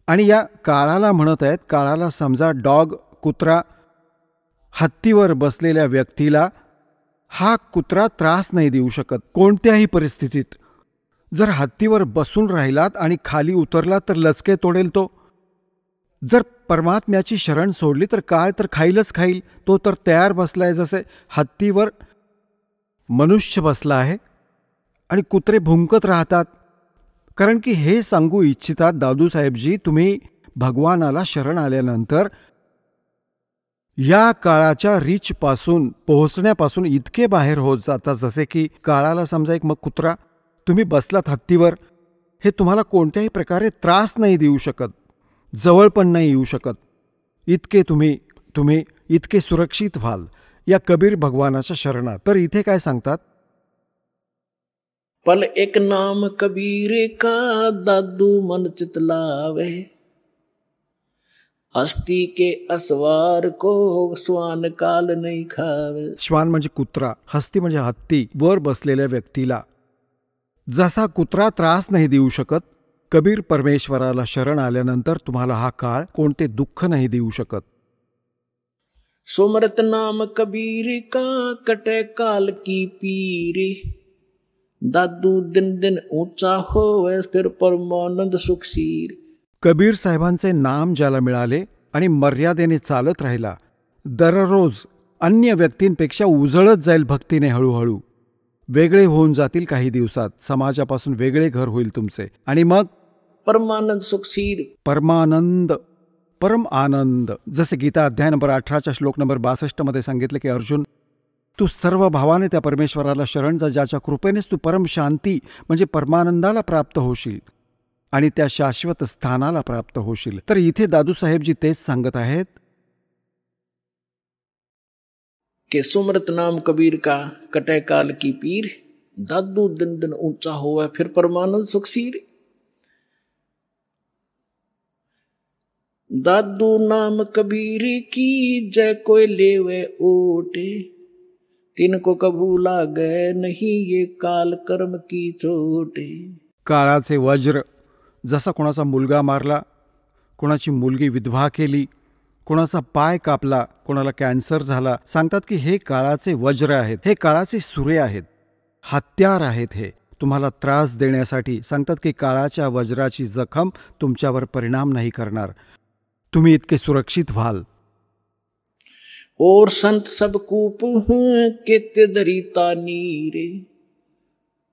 आणि या काळाला म्हणत आहेत, काळाला समजा डॉग, कुत्रा. हत्तीवर बसलेल्या व्यक्तीला हा कुत्रा त्रास नाही देऊ शकत कोणत्याही परिस्थितीत. जर हत्तीवर बसून राहिलात आणि खाली उतरलात तर लचके तोडेल तो. जर परमात्म्याची शरण सोडली तर काळ तर खाईलच खाईल. तो तर तयार बसलाय, जसे हत्तीवर मनुष्य बसला आहे आणि कुत्रे भुंकत राहतात. कारण की हे सांगू इच्छितात दादूसाहेबजी, तुम्ही भगवानाला शरण आल्यानंतर या काळाच्या रीचपासून पोहोचण्यापासून इतके बाहेर होत जातात, जसे की काळाला समजा एक मग कुत्रा, तुम्ही बसलात हत्तीवर, हे तुम्हाला कोणत्याही प्रकारे त्रास नाही देऊ शकत, जवळ पण नाही येऊ शकत. इतके तुम्ही इतके सुरक्षित व्हाल या कबीर भगवानाच्या शरणात. तर इथे काय सांगतात, पल एक नाम कबीर का दादू मन चित लावे, हस्ती के असवार को श्वान काल नाही खावे. श्वान म्हणजे कुत्रा, हस्ती म्हणजे हत्ती. वर बसलेल्या व्यक्तीला जसा कुत्रा त्रास नाही देऊ शकत, कबीर परमेश्वराला शरण आल्यानंतर तुम्हाला हा काळ कोणते दुःख नाही देऊ शकत. सुमरत नाम कबीर का कटे काल की पीरे, दादू दिन दिन ऊंचा होवे फिर परमानंद सुखशीर. कबीर साहेबांचे नाम ज्याला मिळाले आणि मर्यादेने चालत राहिला, दररोज अन्य व्यक्तींपेक्षा उजळत जाईल भक्तीने. हळूहळू वेगळे होऊन जातील. काही दिवसात समाजापासून वेगळे घर होईल तुमचे. आणि मग परमानंद सुखशीर, परमानंद, परम आनंद. जसे गीता अध्याय नंबर 18 श्लोक नंबर 62 मध्ये सांगितले की अर्जुन, तू सर्व भावाने त्या परमेश्वराला शरण जा, ज्याच्या कृपेनेच तू परम शांती म्हणजे परमानंदाला प्राप्त होशील आणि त्या शाश्वत स्थानाला प्राप्त होशील. तर इथे दादूसाहेबजी तेच सांगत आहेत के सुमरत नाम कबीर का कटे काल की पीर, दादू दिन दिन ऊंचा होवे फिर परमानंद सुखशीर. दादू नाम कबीर की जय कोई लेवे ओटे, तिनको कभू लागे नहीं ये काल कर्म की चोटे. काळाचे वज्र, जसा कोणाचा मुलगा मारला, कोणाची मुलगी विधवा केली, कोणाचा पाय कापला, कोणाला कॅन्सर झाला, सांगतात की हे काळाचे वज्र आहेत, हे काळाचे सुरे आहेत, हत्यार आहेत. हे तुम्हाला त्रास देण्यासाठी सांगतात की काळाच्या वज्राची जखम तुमच्यावर परिणाम नाही करणार. तुम्ही इतके सुरक्षित व्हाल. और संत सब कूप केते दरिता नीरे,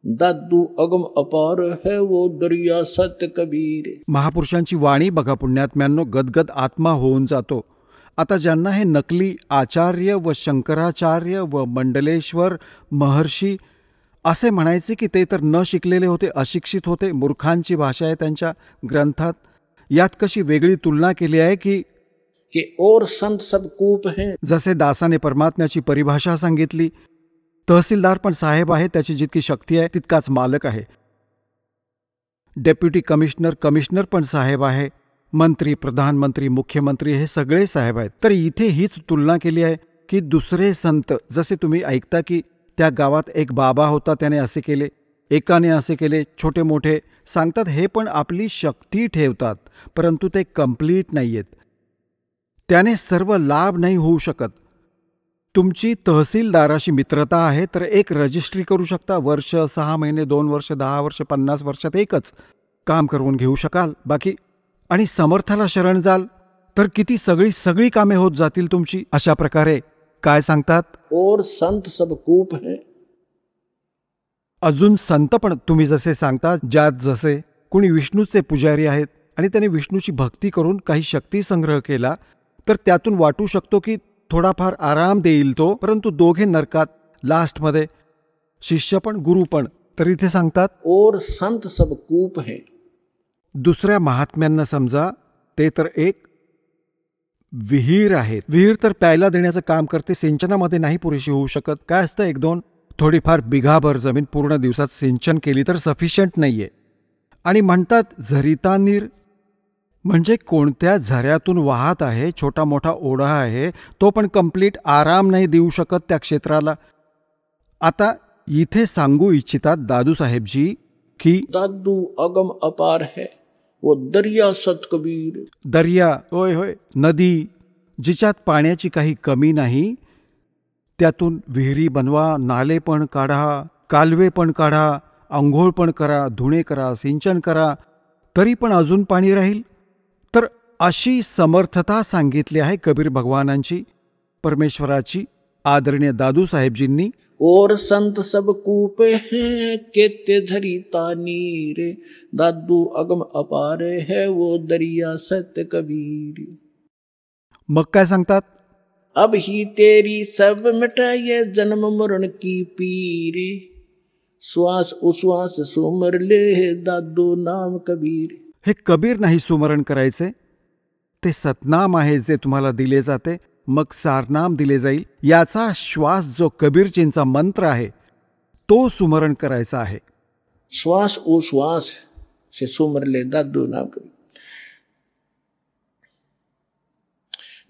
दादू अगम अपार है वो दरिया सत्य कबीर. महापुरुषांची वाणी बघा पुण्यात्म्यांनो, गदगद आत्मा होऊन जातो. आता ज्यांना हे नकली आचार्य व शंकराचार्य व मंडलेश्वर महर्षी असे म्हणायचे की ते तर न शिकलेले होते, अशिक्षित होते, मूर्खांची भाषा आहे त्यांच्या ग्रंथात. यात कशी वेगळी तुलना केली आहे की और संत सब कूप हैं. जसे दासाने परमात्म्याची परिभाषा सांगितली, तहसीलदार पण साहेब आहे, त्याची जितकी शक्ती आहे तितकाच मालक आहे. डेप्युटी कमिशनर, कमिशनर पण साहेब आहे. मंत्री, प्रधानमंत्री, मुख्यमंत्री हे सगळे साहेब आहेत. तर इथे हीच तुलना केली आहे की दुसरे संत, जसे तुम्ही ऐकता की त्या गावात एक बाबा होता, त्याने असे केले, एकाने असे केले, छोटे मोठे सांगतात, हे पण आपली शक्ती ठेवतात, परंतु ते कंप्लीट नाही आहेत. त्याने सर्व लाभ नाही होऊ शकत. तुमची तहसीलदाराशी मित्रता आहे तर एक रजिस्ट्री करू शकता. वर्ष, 6 महिने, 2 वर्ष, 10 वर्ष, 50 वर्षात एकच काम करून घेऊ शकाल बाकी. आणि समर्थाला शरण जाल तर किती सगळी कामे होत जातील तुमची. अशा प्रकारे काय सांगतात, और संत सब कूप है. अजून संत पण तुम्ही जसे सांगता, ज्यात जसे कुणी विष्णूचे पुजारी आहेत आणि त्याने विष्णूची भक्ती करून काही शक्ती संग्रह केला तर त्यातून वाटू शकतो की थोडाफार आराम देईल तो, परंतु दोघे नरकात लास्टमध्ये, शिष्य पण गुरु पण. तर इथे सांगतात और संत सब कूप है. दुसऱ्या महात्म्यांना समजा ते तर एक विहीर आहेत. विहीर तर प्यायला देण्याचं काम करते, सिंचनामध्ये नाही पुरेशी होऊ शकत. काय असतं, 1-2 थोडीफार बिघाभर जमीन पूर्ण दिवसात सिंचन केली तर सफिशियंट नाहीये. आणि म्हणतात झरिता नीर म्हणजे कोणत्या झऱ्यातून वाहत आहे, छोटा मोठा ओढा आहे, तो पण कंप्लीट आराम नाही देऊ शकत त्या क्षेत्राला. आता इथे सांगू इच्छितात दादूसाहेबजी की दादू अगम अपार है वो दरिया सत कबीर. दर्या, होय होय, नदी जिच्यात पाण्याची काही कमी नाही, त्यातून विहिरी बनवा, नाले पण काढा, कालवे पण काढा अंघोळ पण करा, धुणे करा, सिंचन करा, तरी पण अजून पाणी राहील. तर अशी समर्थता सांगितली आहे कबीर भगवानांची, परमेश्वराची. आदरणीय दादू साहेबजींनी और संत सब कूपे हैं केते झरीता नीरे, दादू अगम अपार है वो दरिया सत्य कबीर. मग काय सांगतात? अब ही तेरी सब मिटाए जन्म मरण की पीरे, श्वास उश्वास सुमर ले दादू नाम कबीर. हे कबीर नाही सुमरण करायचे, ते सतनाम आहे जे तुम्हाला दिले जाते, मग सारनाम दिले जाईल. याचा श्वास जो कबीरजींचा मंत्र आहे तो सुमरण करायचा आहे. श्वास उश्वास से सुमर ले दादू नाम कबीर.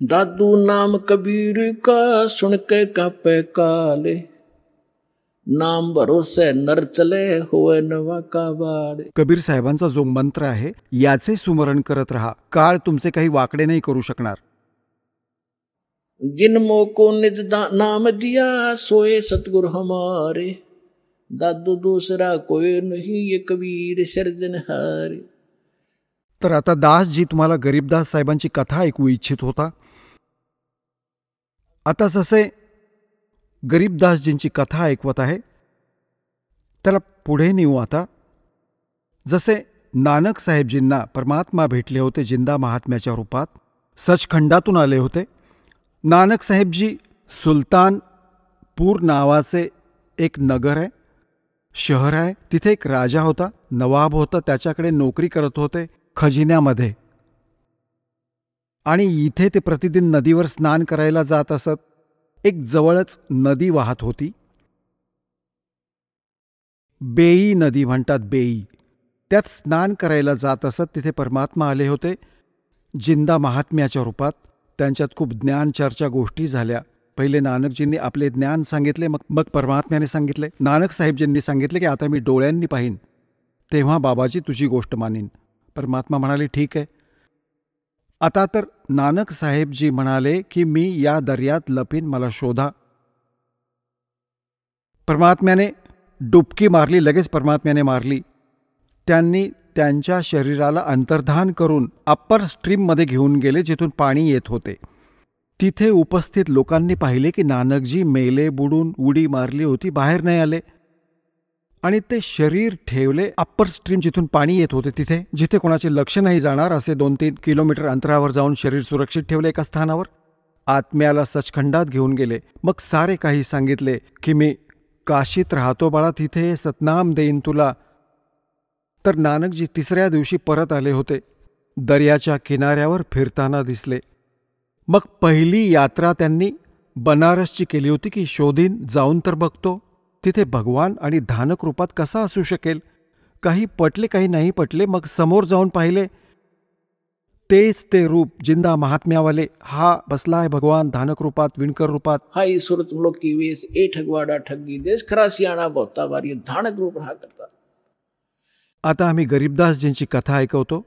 दादू नाम कबीर का सुन के कापे काले, नाम भरोसे नर चले होए नवा का बाड़. कबीर साहेबांचा जो मंत्र आहे याचे सुमरण करत रहा. काळ तुमचे काही वाकडे नाही करू शकणार. जिनमो को निज नाम दिया सोए सतगुरु हमारे, दादू दूसरा कोई नहीं ये कबीर सर्जनहारे. तर आता दासजी तुम्हाला गरीबदास साहेबांची कथा ऐकू इच्छित होता. आता जसे गरीबदासजींची कथा ऐकवत आहे त्याला पुढे नेऊ. आता जसे नानक साहेबजींना परमात्मा भेटले होते जिंदा महात्म्याच्या रूपात, सचखंडातून आले होते. नानक साहेबजी सुलतानपूर नावाचे एक नगर आहे, शहर आहे. तिथे एक राजा होता, नवाब होता, त्याच्याकडे नोकरी करत होते खजिन्यामध्ये. आणि इथे ते प्रतिदिन नदीवर स्नान करायला जात असत. एक जवळच नदी वाहत होती, बेई नदी म्हणतात, बेई. त्यात स्नान करायला जात असत. तिथे परमात्मा आले होते जिंदा महात्म्याच्या रूपात. त्यांच्यात खूप ज्ञान चर्चा गोष्टी झाल्या. पहिले नानकजींनी आपले ज्ञान सांगितले, मग परमात्म्याने सांगितले. नानक साहेबजींनी सांगितले की आता मी डोळ्यांनी पाहीन, तेव्हा बाबाजी तुझी गोष्ट मानीन. परमात्मा म्हणाले ठीक आहे. आता तर नानक साहेबजी म्हणाले की मी या दर्यात लपीन, मला शोधा. परमात्म्याने डुबकी मारली, लगेच परमात्म्याने मारली. त्यांनी त्यांच्या शरीराला अंतर्धान करून अप्पर स्ट्रीममध्ये घेऊन गेले जिथून पाणी येत होते. तिथे उपस्थित लोकांनी पाहिले की नानकजी मेले, बुडून उडी मारली होती, बाहेर नाही आले. आणि ते शरीर ठेवले अप्पर स्ट्रीम जिथून पाणी येत होते तिथे, जिथे कोणाचे लक्ष नाही जाणार असे 2-3 किलोमीटर अंतरावर जाऊन शरीर सुरक्षित ठेवले एका स्थानावर. आत्म्याला सचखंडात घेऊन गेले. मग सारे काही सांगितले की मी काशीत राहतो बाळा, तिथे सतनाम देईन तुला. तर नानकजी तिसऱ्या दिवशी परत आले होते. दर्याच्या किनाऱ्यावर फिरताना दिसले. मग पहिली यात्रा त्यांनी बनारसची केली होती की शोधीन, जाऊन तर बघतो तिथे भगवान आणि धानक रूपात कसा असू शकेल. काही पटले, काही नाही पटले. मग समोर जाऊन पाहिले, तेच ते रूप जिंदा महात्म्यावाले. हा बसला आहे भगवान धानक रूपात, विणकर रूपात. हाई सुरत मुलोक की वेश ए ठगवाडा ठगी देश, खरा सियाणा बहुता बारी धानक रूप रहा करता. आता आम्ही गरीबदासजींची कथा ऐकवतो.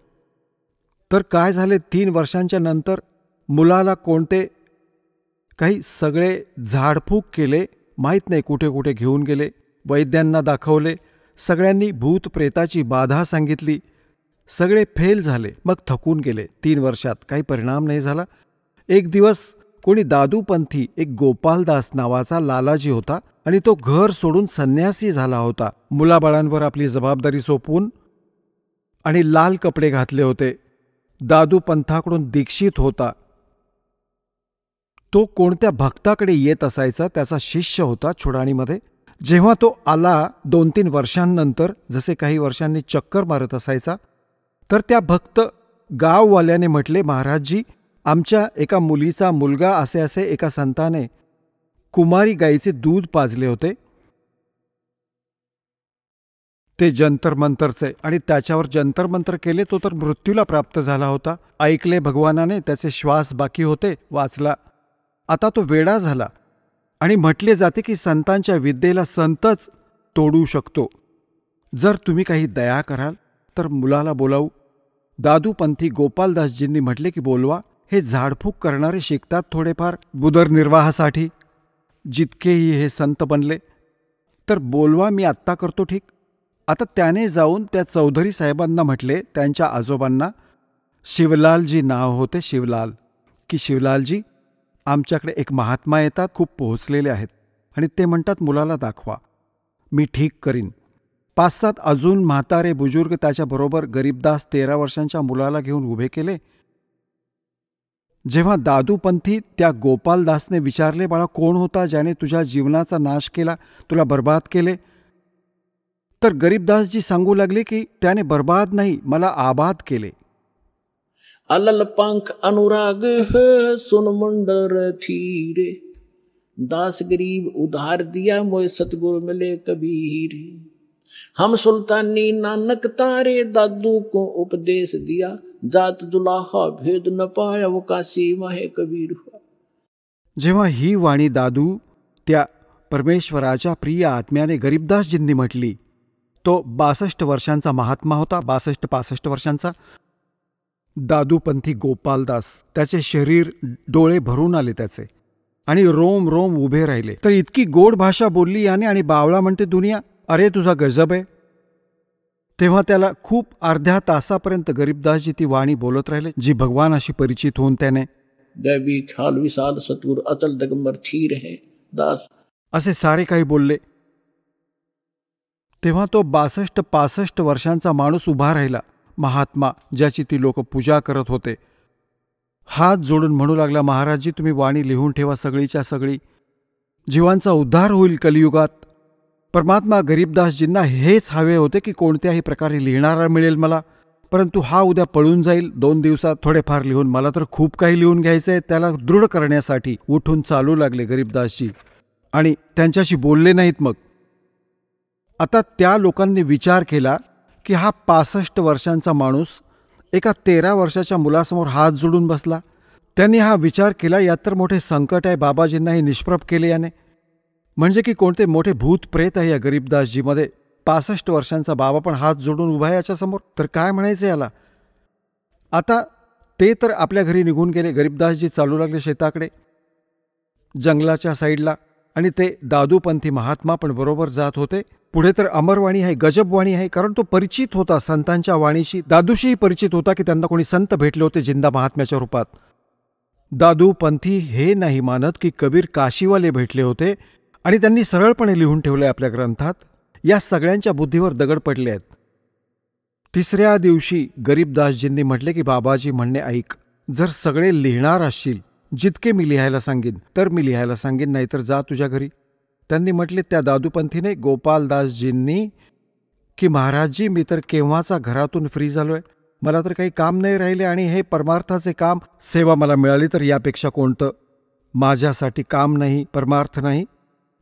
तर काय झाले, 3 वर्षांच्या नंतर मुलाला कोणते काही सगळे झाडफूक केले, माहीत नाही कुठे कुठे घेऊन गेले. वैद्यांना दाखवले, सगळ्यांनी भूत प्रेताची बाधा सांगितली. सगळे फेल झाले. मग थकून गेले. 3 वर्षात काही परिणाम नाही झाला. एक दिवस कोणी दादूपंथी, एक गोपालदास नावाचा लालाजी होता आणि तो घर सोडून संन्यासी झाला होता. मुलाबाळांवर आपली जबाबदारी सोपवून आणि लाल कपडे घातले होते. दादूपंथाकडून दीक्षित होता. तो कोणत्या भक्ताकडे येत असायचा, त्याचा शिष्य होता छुडाणीमध्ये. जेव्हा तो आला 2-3 वर्षांनंतर, जसे काही वर्षांनी चक्कर मारत असायचा, तर त्या भक्त गाववाल्याने म्हटले, महाराजजी, आमच्या एका मुलीचा मुलगा असे असे एका संताने कुमारी गाईचे दूध पाजले होते, ते जंतरमंतरचे, आणि त्याच्यावर जंतरमंतर केले, तो तर मृत्यूला प्राप्त झाला होता. ऐकले भगवानाने, त्याचे श्वास बाकी होते, वाचला. आता तो वेडा झाला. आणि म्हटले जाते की संतांच्या विद्येला संतच तोडू शकतो. जर तुम्ही काही दया कराल तर मुलाला बोलावू. दादूपंथी गोपालदासजींनी म्हटले की बोलवा. हे झाडफूक करणारे शिकतात थोडेफार उदरनिर्वाहासाठी, जितकेही हे संत बनले. तर बोलवा, मी आत्ता करतो. ठीक. आता त्याने जाऊन त्या चौधरी साहेबांना म्हटले, त्यांच्या आजोबांना, शिवलालजी नाव होते, शिवलाल, की शिवलालजी, आमच्याकडे एक महात्मा येतात, खूप पोहोचलेले आहेत आणि ते म्हणतात मुलाला दाखवा, मी ठीक करीन. 5-7 अजून म्हातारे बुजुर्ग त्याच्याबरोबर गरीबदास 13 वर्षांच्या मुलाला घेऊन उभे केले. जेव्हा दादूपंथी त्या गोपालदासने विचारले, बाळा कोण होता ज्याने तुझ्या जीवनाचा नाश केला, तुला बर्बाद केले, तर गरीबदासजी सांगू लागले की त्याने बर्बाद नाही, मला आबाद केले. अलल पंख अनुराग है सुन मुंडर थीरे, दास गरीब उधार दिया मोय सतगुरु मिले कबीर. हम सुल्तानी नानक तारे, दादू को उपदेश दिया, जात जुलाहा भेद न पाया, वो काशी माहे कबीर हुआ. जेव्हा ही वाणी दादू त्या परमेश्वराच्या प्रिय आत्म्याने गरीबदासजींनी म्हटली, तो 62 वर्षांचा महात्मा होता, 62-65 वर्षांचा. दादूपंथी गोपालदास, त्याचे शरीर, डोळे भरून आले त्याचे आणि रोम रोम उभे राहिले. तर इतकी गोड भाषा बोलली याने आणि बावळा म्हणते दुनिया, अरे तुझा गजब आहे. तेव्हा त्याला खूप अर्ध्या तासापर्यंत गरीबदासजी ती वाणी बोलत राहिले, जी भगवानाशी परिचित होऊन त्याने दैवी ख्याल विशाल सतगुरु अचल दिगंबर थीर है दास असे सारे काही बोलले. तेव्हा तो 62-65 वर्षांचा माणूस उभा राहिला, महात्मा, ज्याची ती लोक पूजा करत होते. हात जोडून म्हणू लागला, महाराजजी तुम्ही वाणी लिहून ठेवा, सगळीच्या सगळी जीवांचा उद्धार होईल कलियुगात. परमात्मा गरीबदासजींना हेच हवे होते की कोणत्याही प्रकारे लिहिणारा मिळेल मला, परंतु हा उद्या पळून जाईल, 2 दिवसात थोडेफार लिहून, मला तर खूप काही लिहून घ्यायचं आहे. त्याला दृढ करण्यासाठी उठून चालू लागले गरीबदासजी आणि त्यांच्याशी बोलले नाहीत. मग आता त्या लोकांनी विचार केला की हा 65 वर्षांचा माणूस एका 13 वर्षाच्या मुलासमोर हात जोडून बसला. त्यांनी हा विचार केला, यात तर मोठे संकट आहे. बाबाजींना हे निष्प्रभ केले याने, म्हणजे की कोणते मोठे भूत प्रेत आहे या गरीबदासजीमध्ये. 65 वर्षांचा बाबा पण हात जोडून उभा आहे याच्यासमोर, तर काय म्हणायचं याला. आता ते तर आपल्या घरी निघून गेले. गरीबदासजी चालू लागले शेताकडे, जंगलाच्या साईडला, आणि ते दादूपंथी महात्मा पण बरोबर जात होते. पुढे तर अमरवाणी आहे, गजबवाणी आहे, कारण तो परिचित होता संतांच्या वाणीशी. दादूशीही परिचित होता की त्यांना कोणी संत भेटले होते जिंदा महात्म्याच्या रूपात. दादूपंथी हे नाही मानत की कबीर काशीवाले भेटले होते आणि त्यांनी सरळपणे लिहून ठेवले आपल्या ग्रंथात. या सगळ्यांच्या बुद्धीवर दगड पडले आहेत. 3ऱ्या दिवशी गरीबदासजींनी म्हटले की बाबाजी म्हणणे ऐक, जर सगळे लिहिणार असशील, जितके मी लिहायला सांगेन तर मी लिहायला सांगेन, नाहीतर जा तुझ्या घरी. त्यांनी म्हटले त्या दादूपंथीने गोपालदासजींनी की महाराजजी मी तर केव्हाचा घरातून फ्री झालोय, मला तर काही काम नाही राहिले आणि हे परमार्थाचे काम, सेवा मला मिळाली तर यापेक्षा कोणतं माझ्यासाठी काम नाही, परमार्थ नाही.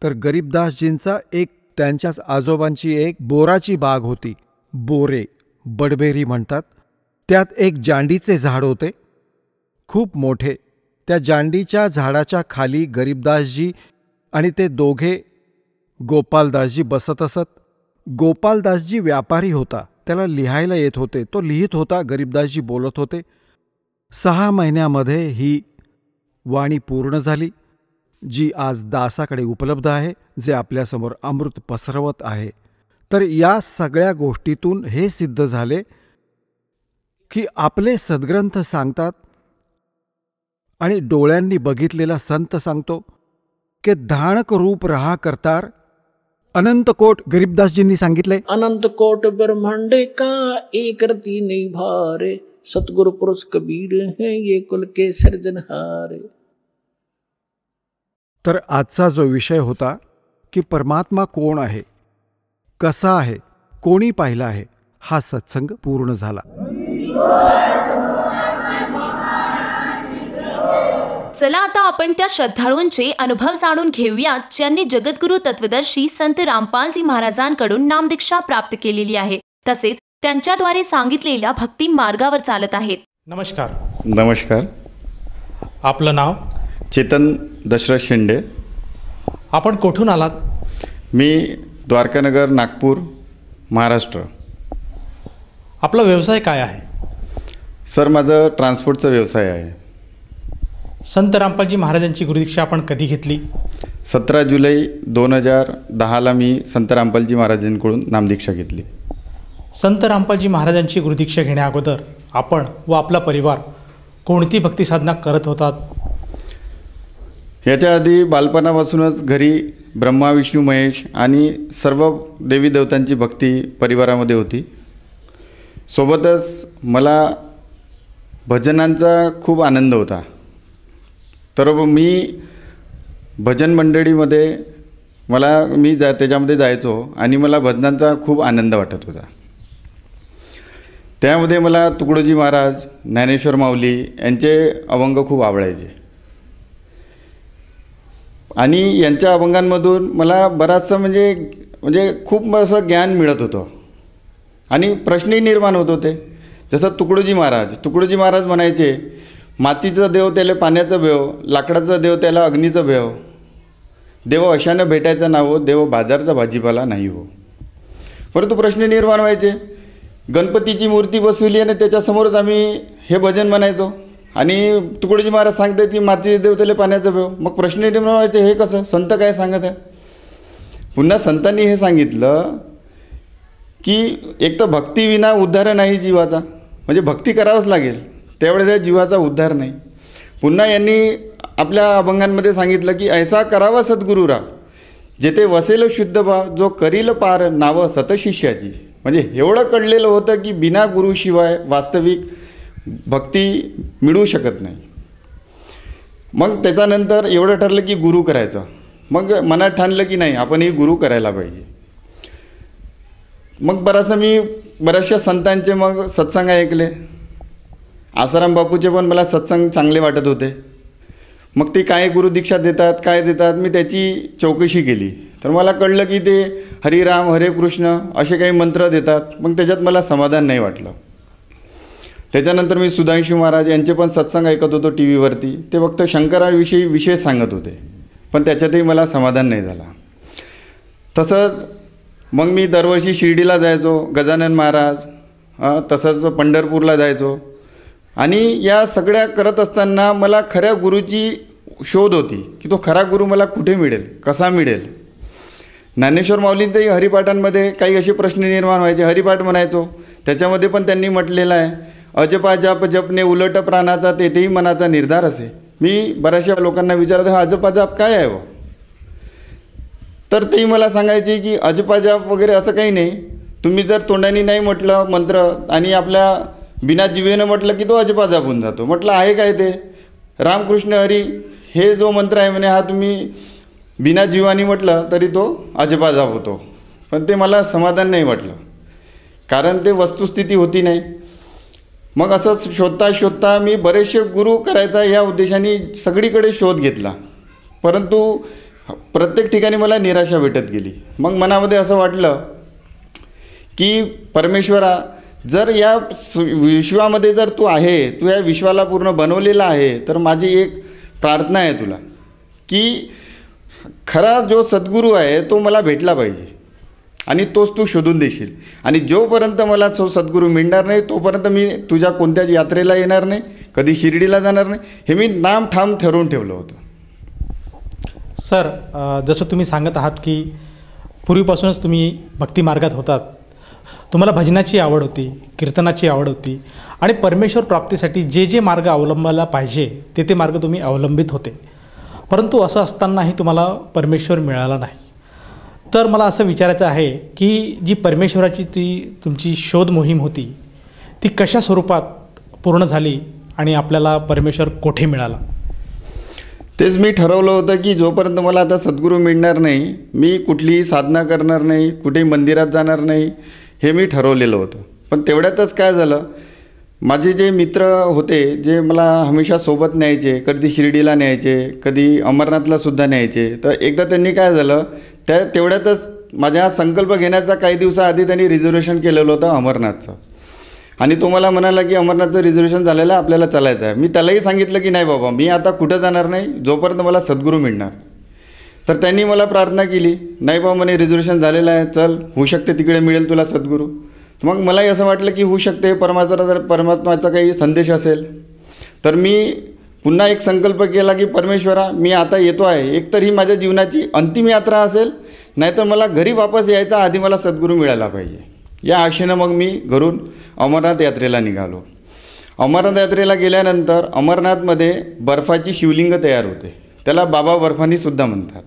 तर गरीबदासजींचा एक, त्यांच्याच आजोबांची एक बोराची बाग होती, बोरे, बडबेरी म्हणतात. त्यात एक जांडीचे झाड होते खूप मोठे. त्या जांडीच्या झाडाच्या खाली गरीबदासजी आणि ते दोघे गोपालदासजी बसत असत. गोपालदासजी व्यापारी होता, त्याला लिहायला येत होते, तो लिहित होता, गरीबदासजी बोलत होते. 6 महिन्यामध्ये ही वाणी पूर्ण झाली, जी आज दासाकडे उपलब्ध आहे, जे आपल्यासमोर अमृत पसरवत आहे. तर या सगळ्या गोष्टीतून हे सिद्ध झाले की आपले सद्ग्रंथ सांगतात आणि डोळ्यांनी बघितलेला संत सांगतो की धाणक रूप रहा करतार अनंत कोट. गरीबदासजींनी सांगितले, अनंत कोट ब्रह्मांडे का एक रती नहीं भारे, सतगुरु पुरुष कबीर है ये कुल के सर्जनहारे. तर आजचा जो विषय होता की परमात्मा कोण आहे, कसा आहे, कोणी पाहिला आहे, हा सत्संग पूर्ण झाला. चला आता आपण त्या श्रद्धाळूंचे अनुभव जाणून घेऊयात, ज्यांनी जगद्गुरु तत्वदर्शी संत रामपालजी महाराजांकडून नामदीक्षा प्राप्त केलेली आहे, तसेच त्यांच्याद्वारे सांगितलेल्या भक्ती मार्गावर चालत आहेत. नमस्कार. नमस्कार. आपलं नाव? चेतन दशरथ शेंडे. आपण कुठून आलात? मी द्वारकानगर, नागपूर, महाराष्ट्र. आपला व्यवसाय काय आहे? सर, माझं ट्रान्सपोर्टचा व्यवसाय आहे. संत रामपालजी महाराजांची गुरुदीक्षा आपण कधी घेतली? 17 जुलै 2010ला मी संत रामपालजी महाराजांकडून नामदीक्षा घेतली. संत रामपालजी महाराजांची गुरुदीक्षा घेण्या अगोदर आपण व आपला परिवार कोणती भक्ती साधना करत होतात? याच्या आधी बालपणापासूनच घरी ब्रह्मा विष्णू महेश आणि सर्व देवी देवतांची भक्ती परिवारामध्ये होती. सोबतच मला भजनांचा खूप आनंद होता. तर मी भजन मंडळीमध्ये मी त्याच्यामध्ये जायचो आणि मला भजनांचा खूप आनंद वाटत होता. त्यामध्ये मला तुकडोजी महाराज, ज्ञानेश्वर माऊली यांचे अभंग खूप आवडायचे आणि यांच्या अभंगांमधून मला बराचसा म्हणजे खूप असं ज्ञान मिळत होतं आणि प्रश्नही निर्माण होत होते. जसं तुकडोजी महाराज म्हणायचे, मातीचं देव त्याला पाण्याचं भेव, लाकडाचं देव त्याला अग्नीचं भेव, देव अशानं भेटायचा नाव, देव बाजारचा भाजीपाला नाही हो. परंतु प्रश्न निर्माण व्हायचे. गणपतीची मूर्ती बसवली आणि त्याच्यासमोरच आम्ही हे भजन म्हणायचो आणि तुकडोजी महाराज सांगते की मातीचे देव त्याला पाण्याचं भेव. मग प्रश्न निर्माण व्हायचे, हे कसं, संत काय सांगत आहे? पुन्हा संतांनी हे सांगितलं की एक तर भक्तीविना उद्धार नाही जीवाचा, म्हणजे भक्ती करावंच लागेल, त्यावेळेस त्या जीवाचा उद्धार नाही. पुन्हा यांनी आपल्या अभंगांमध्ये सांगितलं की ऐसा करावा सद्गुरुरा, जेथे वसेल शुद्ध भाव, जो करील पार नाव सतशिष्याची. म्हणजे एवढं कळलेलं होतं की बिना गुरुशिवाय वास्तविक भक्ती मिळू शकत नाही. मग त्याच्यानंतर एवढं ठरलं की गुरु करायचं. मग मनात ठाणलं की नाही, आपण हे गुरु करायला पाहिजे. मग बऱ्याचशा संतांचे मग सत्संग ऐकले. आसाराम बापूचे पण मला सत्संग चांगले वाटत होते. मग ते काय गुरुदीक्षा देतात, काय देतात, मी त्याची चौकशी केली. तर मला कळलं की ते हरिराम हरे कृष्ण असे काही मंत्र देतात. मग त्याच्यात मला समाधान नाही वाटलं. त्याच्यानंतर मी सुधांशू महाराज यांचे पण सत्संग ऐकत होतो टी व्हीवरती. ते फक्त शंकराविषयी विशेष सांगत होते, पण त्याच्यातही मला समाधान नाही झाला. तसंच मग मी दरवर्षी शिर्डीला जायचो, गजानन महाराज, तसंच पंढरपूरला जायचो. आणि या सगळ्या करत असताना मला खऱ्या गुरुची शोध होती की तो खरा गुरु मला कुठे मिळेल, कसा मिळेल. ज्ञानेश्वर माऊलींच्याही हरिपाठांमध्ये काही असे प्रश्न निर्माण व्हायचे. हरिपाठ म्हणायचो, त्याच्यामध्ये पण त्यांनी म्हटलेलं आहे, अजपा जाप जपणे उलट प्राणाचा, तेथेही मनाचा निर्धार असे. मी बऱ्याचशा लोकांना विचारतो, हा अजपा जाप काय आहे? तर तेही मला सांगायचे की अजपा जाप वगैरे असं काही नाही. तुम्ही जर तोंडाने नाही म्हटलं मंत्र आणि आपल्या बिना जिवेनं म्हटलं की तो अजपा जाप होऊन जातो. म्हटलं आहे काय ते? रामकृष्ण हरी हे जो मंत्र आहे म्हणे, हा तुम्ही बिना जीवानी म्हटलं तरी तो अजपा जाप होतो. पण ते मला समाधान नाही वाटलं, कारण ते वस्तुस्थिती होती नाही. मग असं शोधता मी बरेचसे गुरु करायचा या उद्देशाने सगळीकडे शोध घेतला, परंतु प्रत्येक ठिकाणी मला निराशा भेटत गेली. मग मनामध्ये असं वाटलं की परमेश्वरा, जर या विश्वामध्ये जर तू आहे, तू या विश्वाला पूर्ण बनवलेला आहे, तर माझी एक प्रार्थना आहे तुला की खरा जो सद्गुरू आहे तो मला भेटला पाहिजे आणि तोच तू शोधून देशील. आणि जोपर्यंत मला तो सद्गुरू मिळणार नाही तोपर्यंत मी तुझ्या कोणत्याच यात्रेला येणार नाही, कधी शिर्डीला जाणार नाही, हे मी नाम ठाम ठरवून ठेवलं होतं. सर, जसं तुम्ही सांगत आहात की पूर्वीपासूनच तुम्ही भक्ती मार्गात होतात, तुम्हाला भजनाची आवड होती, कीर्तनाची आवड होती आणि परमेश्वर प्राप्तीसाठी जे मार्ग अवलंबायला पाहिजे ते मार्ग तुम्ही अवलंबित होते. परंतु असं असतानाही तुम्हाला परमेश्वर मिळाला नाही. तर मला असं विचारायचं आहे की जी परमेश्वराची तुमची शोध मोहीम होती ती कशा स्वरूपात पूर्ण झाली आणि आपल्याला परमेश्वर कोठे मिळाला? तेच मी ठरवलं होतं की जोपर्यंत मला आता सद्गुरू मिळणार नाही, मी कुठलीही साधना करणार नाही, कुठेही मंदिरात जाणार नाही, हे मी ठरवलेलं होतं. पण तेवढ्यातच काय झालं, माझे जे मित्र होते जे मला हमेशा सोबत न्यायचे, कधी शिर्डीला न्यायचे, कधी अमरनाथलासुद्धा न्यायचे. तर एकदा त्यांनी काय झालं, तेवढ्यातच माझ्या संकल्प घेण्याचा काही दिवसाआधी त्यांनी रिझर्वेशन केलेलं होतं अमरनाथचं. आणि तो मला म्हणाला की अमरनाथचं रिझर्वेशन झालेलं आहे, आपल्याला चालायचं आहे. मी त्यालाही सांगितलं की नाही बाबा, मी आता कुठं जाणार नाही जोपर्यंत मला सद्गुरू मिळणार. तर त्यांनी मला प्रार्थना केली, नाही बाबा म्हणे रिझर्वेशन झालेलं आहे, चल, होऊ शकते तिकडे मिळेल तुला सद्गुरू. मग मलाही असं वाटलं की होऊ शकते, परमात्माचा काही संदेश असेल. तर मी पुन्हा एक संकल्प केला की परमेश्वरा, मी आता येतो आहे, एकतर ही माझ्या जीवनाची अंतिम यात्रा असेल, नाहीतर मला घरी वापस यायचा आधी मला सद्गुरू मिळाला पाहिजे. या आशेनं मग मी घरून अमरनाथ यात्रेला निघालो. अमरनाथ यात्रेला गेल्यानंतर अमरनाथमध्ये बर्फाची शिवलिंग तयार होते, त्याला बाबा बर्फानीसुद्धा म्हणतात.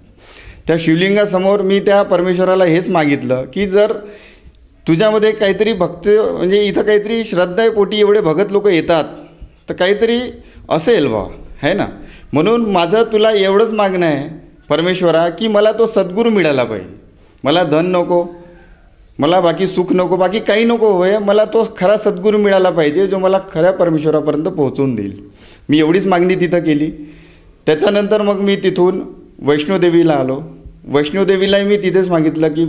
त्या शिवलिंगासमोर मी त्या परमेश्वराला हेच मागितलं की जर तुझ्यामध्ये काहीतरी भक्त म्हणजे इथं काहीतरी श्रद्धापोटी एवढे भगत लोक येतात तर काहीतरी असेल बा, है ना. म्हणून माझं तुला एवढंच मागणं आहे परमेश्वरा की मला तो सद्गुरू मिळाला पाहिजे. मला धन नको, मला बाकी सुख नको, बाकी काही नको होय, मला तो खरा सद्गुरू मिळाला पाहिजे जो मला खऱ्या परमेश्वरापर्यंत पोहोचवून देईल. मी एवढीच मागणी तिथं केली. त्याच्यानंतर मग मी तिथून वैष्णोदेवीला आलो. वैष्णोदेवीलाही मी तिथेच मागितलं की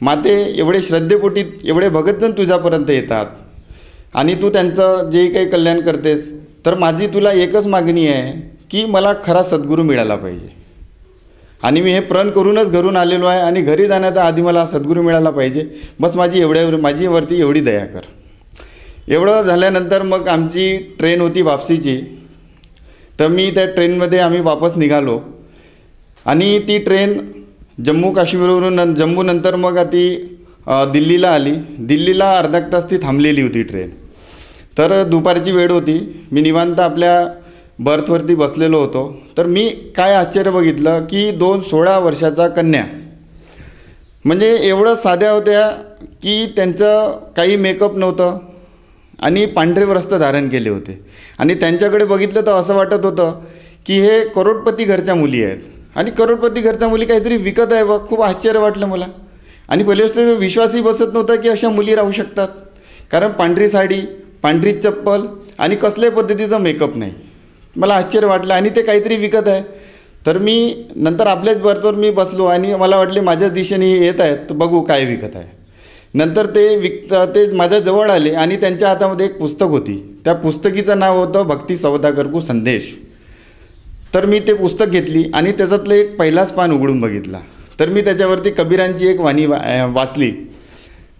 माते एवढे श्रद्धेपोटी एवढे भगतजन तुझ्यापर्यंत येतात आणि तू त्यांचं जे काही कल्याण करतेस, तर माझी तुला एकच मागणी आहे की मला खरा सद्गुरू मिळाला पाहिजे. आणि मी हे प्रण करूनच घरून आलेलो आहे आणि घरी जाण्याच्या आधी मला सद्गुरू मिळाला पाहिजे, बस माझीवरती एवढी दया कर. एवढं झाल्यानंतर मग आमची ट्रेन होती वापसीची, तर मी त्या ट्रेनमध्ये आम्ही वापस निघालो आणि ती ट्रेन जम्मू काश्मीरवरून जम्मूनंतर मग ती दिल्लीला आली. दिल्लीला अर्धा तास ती थांबलेली होती ट्रेन. तर दुपारची वेळ होती, मी निवांत आपल्या बर्थवरती बसलेलो होतो. तर मी काय आश्चर्य बघितलं की 16 वर्षाचा कन्या, म्हणजे एवढं साध्या होत्या की त्यांचं काही मेकअप नव्हतं आणि पांढरे वस्त्र धारण केले होते आणि त्यांच्याकडे बघितलं तर असं वाटत होतं की हे करोडपती घरच्या मुली आहेत आणि करोडपती घरच्या मुली काहीतरी विकत आहे बघ. खूप आश्चर्य वाटलं मला आणि पहिली गोष्ट विश्वासही बसत नव्हता की अशा मुली राहू शकतात, कारण पांढरी साडी, पांढरी चप्पल आणि कसल्याही पद्धतीचा मेकअप नाही. मला आश्चर्य वाटलं आणि ते काहीतरी विकत आहे. तर मी नंतर आपल्याच बर्थवर मी बसलो आणि मला वाटले माझ्याच दिशेने येत आहेत, तर बघू काय विकत आहे. नंतर ते माझ्याजवळ आले आणि त्यांच्या हातामध्ये एक पुस्तक होती. त्या पुस्तकीचं नाव होतं भक्ती सौदागर को संदेश. तर मी ते पुस्तक घेतली आणि त्याच्यातलं एक पहिलाच पान उघडून बघितला. तर मी त्याच्यावरती कबीरांची एक वाणी वाचली.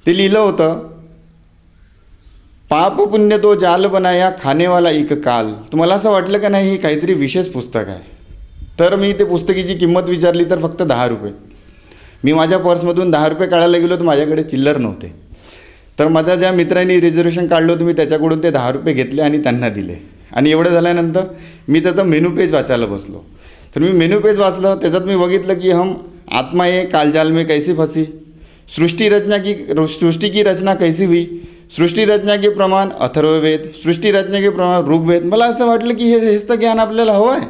ते लिहिलं होतं, पाप पुण्य तो जाल बनाया खानेवाला एक काल. तुम्हाला असं वाटलं का नाही हे काहीतरी विशेष पुस्तक आहे. तर मी ते पुस्तकीची किंमत विचारली तर फक्त 10 रुपये. मी माझ्या पर्समधून 10 रुपये काढायला गेलो तर माझ्याकडे चिल्लर नव्हते. तर माझ्या ज्या मित्रांनी रिझर्वेशन काढलं होतं मी त्याच्याकडून ते 10 रुपये घेतले आणि त्यांना दिले. आणि एवढं झाल्यानंतर मी त्याचं मेनू पेज वाचायला बसलो. तर मी मेनू पेज वाचलं, त्याच्यात मी बघितलं की हम आत्मा ये कालजाल में कैसी फंसी, सृष्टि की रचना कैसी हुई, सृष्टी रचना के प्रमाण अथर्ववेद, सृष्टी रचना के प्रमाण ऋग्वेद. मला असं वाटलं की हेच तर ज्ञान आपल्याला हवं आहे.